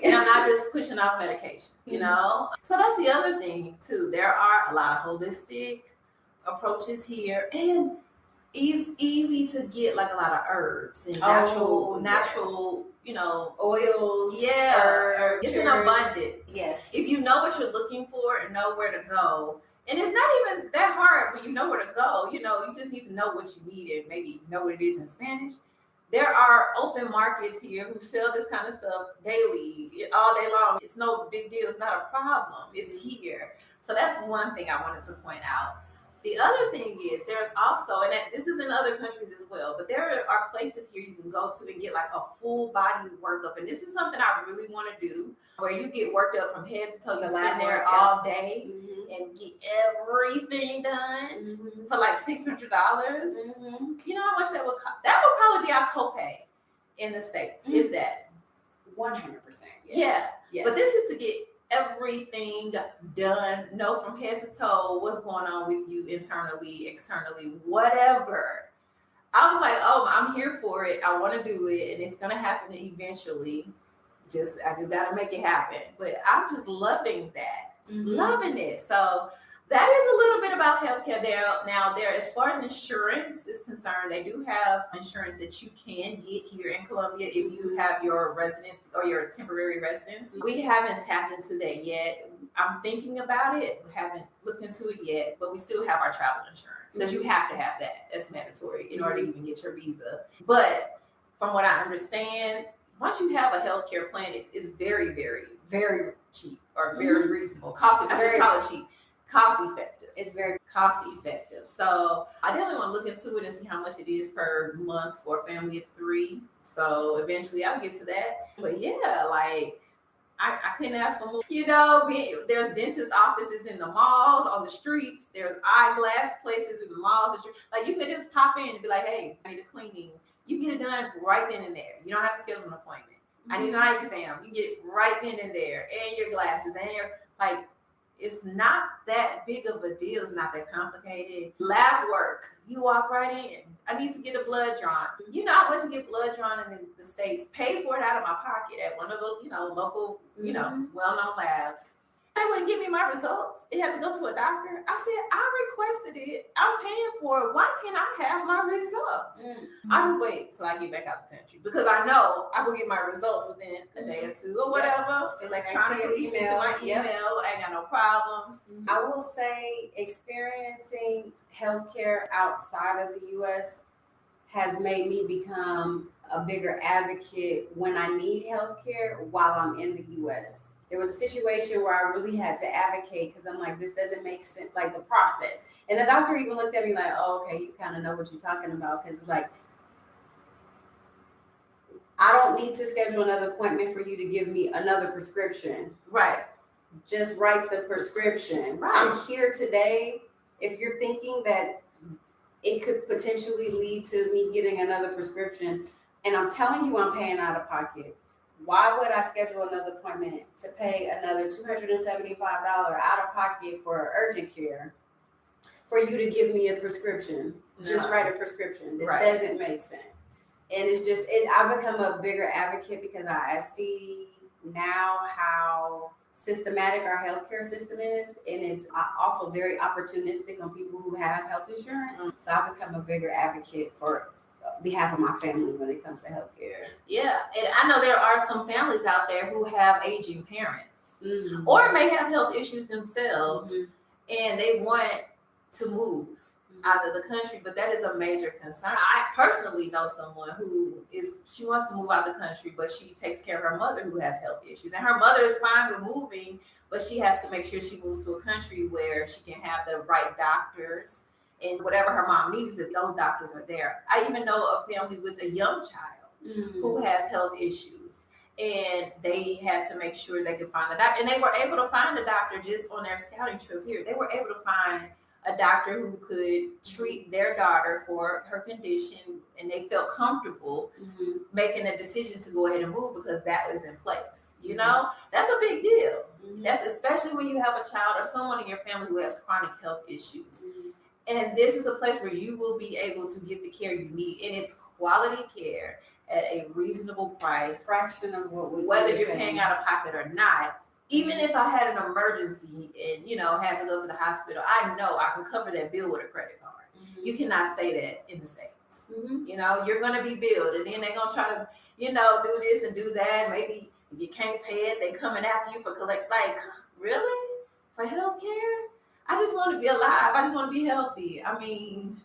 And I'm not just pushing off medication, you know? So that's the other thing too. There are a lot of holistic approaches here, and it's easy to get like a lot of herbs and natural, you know, oils. Yeah. Herbs. It's an abundance. Yes. If you know what you're looking for and know where to go. And it's not even that hard when you know where to go. You know, you just need to know what you need and maybe know what it is in Spanish. There are open markets here who sell this kind of stuff daily, all day long. It's no big deal. It's not a problem. It's here. So that's one thing I wanted to point out. The other thing is there's also, and this is in other countries as well, but there are places here you can go to and get like a full body workup. And this is something I really want to do, where you get worked up from head to toe. You spend there all day and get everything done for like $600. You know how much that would cost? That would probably be our copay in the States, if that. 100%. Yes. Yeah. But this is to get everything done, know from head to toe what's going on with you internally, externally, whatever. I was like, oh, I'm here for it. I want to do it, and it's gonna happen eventually. I just gotta make it happen. But I'm just loving that, loving it. So that is a little bit about healthcare there. Now, as far as insurance is concerned, they do have insurance that you can get here in Colombia if you have your residence or your temporary residence. We haven't tapped into that yet. I'm thinking about it. We haven't looked into it yet, but we still have our travel insurance because you have to have that. That's mandatory in order to even get your visa. But from what I understand, once you have a healthcare plan, it is very, very, very cheap or very reasonable. Cost effective. It's very cost effective. So I definitely want to look into it and see how much it is per month for a family of 3. So eventually I'll get to that. But yeah, like I couldn't ask for more. You know, there's dentist offices in the malls, on the streets. There's eyeglass places in the malls. Like you could just pop in and be like, hey, I need a cleaning. You can get it done right then and there. You don't have to schedule an appointment. I need an eye exam. You get it right then and there. And your glasses. And your, like, it's not that big of a deal. It's not that complicated. Lab work. You walk right in. I need to get a blood drawn. You know, I went to get blood drawn in the States. Paid for it out of my pocket at one of the, local, well-known labs. They wouldn't give me my results. It had to go to a doctor. I said, I requested it. I'm paying for it. Why can't I have my results? I just wait till I get back out the country because I know I will get my results within a day or two or whatever. Electronically sent to my email. I ain't got no problems. I will say experiencing healthcare outside of the U.S. has made me become a bigger advocate when I need healthcare while I'm in the U.S. There was a situation where I really had to advocate because I'm like, this doesn't make sense, like the process. And the doctor even looked at me like, oh, okay, you kind of know what you're talking about. Because it's like, I don't need to schedule another appointment for you to give me another prescription. Right. just write the prescription. Right. I'm here today. If you're thinking that it could potentially lead to me getting another prescription, and I'm telling you I'm paying out of pocket, why would I schedule another appointment to pay another $275 out of pocket for urgent care for you to give me a prescription? Just write a prescription. It doesn't make sense. And it's just, I've become a bigger advocate because I see now how systematic our healthcare system is, and it's also very opportunistic on people who have health insurance. So I've become a bigger advocate for behalf of my family when it comes to healthcare. Yeah, and I know there are some families out there who have aging parents or may have health issues themselves, and they want to move out of the country, but that is a major concern. I personally know someone she wants to move out of the country, but she takes care of her mother who has health issues, and her mother is fine with moving, but she has to make sure she moves to a country where she can have the right doctors and whatever her mom needs, if those doctors are there. I even know a family with a young child who has health issues, and they had to make sure they could find the doctor, and they were able to find a doctor just on their scouting trip here. They were able to find a doctor who could treat their daughter for her condition, and they felt comfortable making a decision to go ahead and move because that was in place. You know, that's a big deal. That's especially when you have a child or someone in your family who has chronic health issues. And this is a place where you will be able to get the care you need, and it's quality care at a reasonable price, fraction of what whether you're paying out of pocket or not. Even if I had an emergency and, had to go to the hospital, I know I can cover that bill with a credit card. You cannot say that in the States. You're going to be billed, and then they're going to try to, do this and do that. Maybe if you can't pay it, they coming after you for collect. Like, really? For healthcare? I just want to be alive. I just want to be healthy. I mean,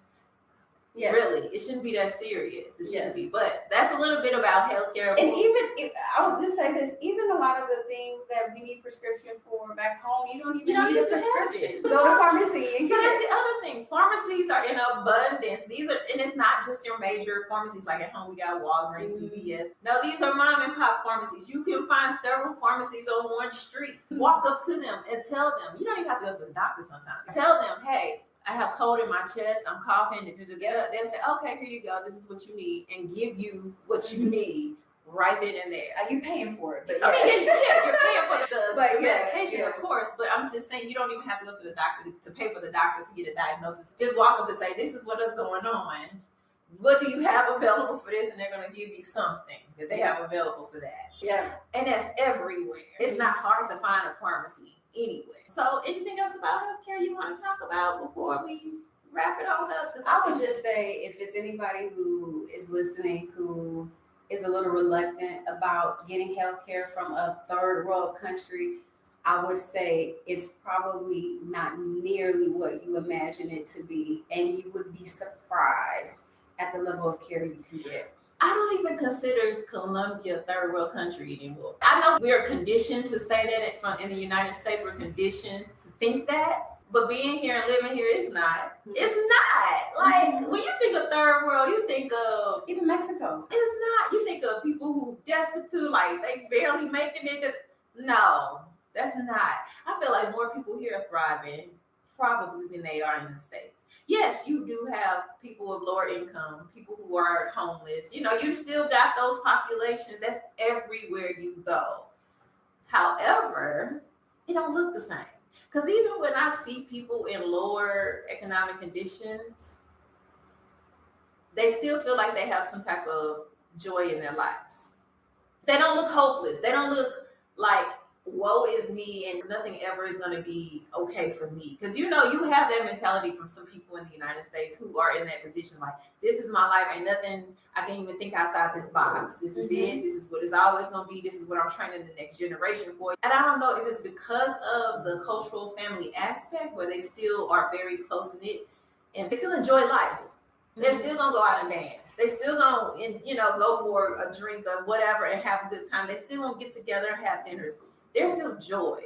really, it shouldn't be that serious. It shouldn't be. But that's a little bit about healthcare. And I would just say this, even a lot of the things that we need prescription for back home, you don't even need a prescription. Go to pharmacy. So that's the other thing. Pharmacies are in abundance. And it's not just your major pharmacies. Like at home, we got Walgreens, CVS. No, these are mom and pop pharmacies. You can find several pharmacies on one street. Walk up to them and tell them. You don't even have to go to the doctor sometimes. Tell them, hey, I have cold in my chest, I'm coughing, they'll say, okay, here you go, this is what you need, and give you what you need right then and there. Are you paying for it? But you're paying for the medication, of course, but I'm just saying you don't even have to go to the doctor to pay for the doctor to get a diagnosis. Just walk up and say, this is what is going on. What do you have available for this? And they're going to give you something that they have available for that. Yeah. And that's everywhere. It's not hard to find a pharmacy anyway. So anything else about healthcare you want to talk about before we wrap it all up? Because I would just say, if it's anybody who is listening who is a little reluctant about getting healthcare from a third world country, I would say it's probably not nearly what you imagine it to be, and you would be surprised at the level of care you can get. I don't even consider Colombia a third world country anymore. I know we're conditioned to say that in the United States, we're conditioned to think that, but being here and living here is not. It's not. Like, when you think of third world, you think of... Even Mexico. It's not. You think of people who destitute, like they barely making it. No, that's not. I feel like more people here are thriving probably than they are in the States. Yes, you do have people of lower income, people who are homeless. You still got those populations. That's everywhere you go. However, it don't look the same. Because even when I see people in lower economic conditions, they still feel like they have some type of joy in their lives. They don't look hopeless. They don't look like, woe is me and nothing ever is going to be okay for me. Because you have that mentality from some people in the United States who are in that position, like, this is my life, ain't nothing I can even think outside this box. This is it. This is what it's always going to be. This is what I'm training the next generation for. And I don't know if it's because of the cultural family aspect where they still are very close-knit and they still enjoy life. They're still gonna go out and dance. They still gonna, go for a drink or whatever and have a good time. They still gonna get together and have dinners. There's still joy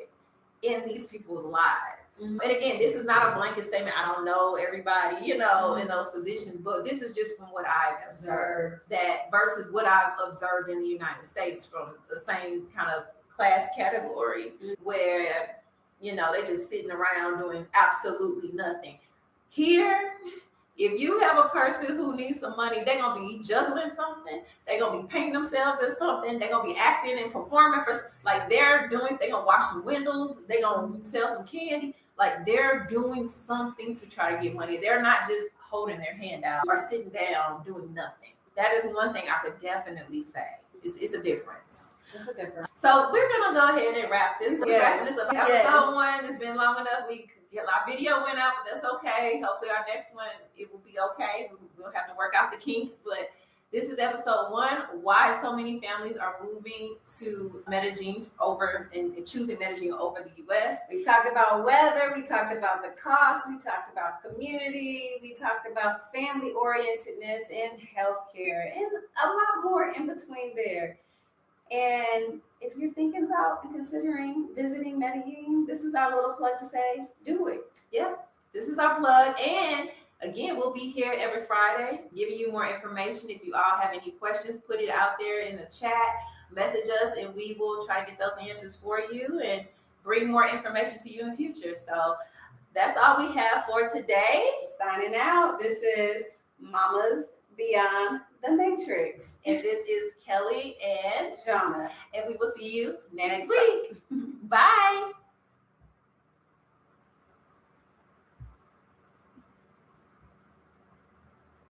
in these people's lives. And again, this is not a blanket statement. I don't know everybody, in those positions, but this is just from what I've observed, that versus what I've observed in the United States from the same kind of class category where, you know, they're just sitting around doing absolutely nothing. Here, if you have a person who needs some money, they're going to be juggling something. They're going to be painting themselves as something. They're going to be acting and performing for, like, they're going to wash some windows. They're going to sell some candy. Like, they're doing something to try to get money. They're not just holding their hand out or sitting down doing nothing. That is one thing I could definitely say. It's a difference. It's a difference. So we're going to go ahead and wrap this up. Episode 1 has been long enough. Our video went out, but that's okay. Hopefully our next one, it will be okay. We'll have to work out the kinks, but this is episode 1, why so many families are moving to Medellín and choosing Medellín over the U.S. We talked about weather. We talked about the cost. We talked about community. We talked about family orientedness and healthcare and a lot more in between there. And if you're thinking about and considering visiting Medellín, this is our little plug to say, do it. Yeah, this is our plug. And again, we'll be here every Friday giving you more information. If you all have any questions, put it out there in the chat, message us, and we will try to get those answers for you and bring more information to you in the future. So that's all we have for today. Signing out. This is Mamas Beyond the Matrix. And this is Kelly and Jonna. And we will see you next week. Bye.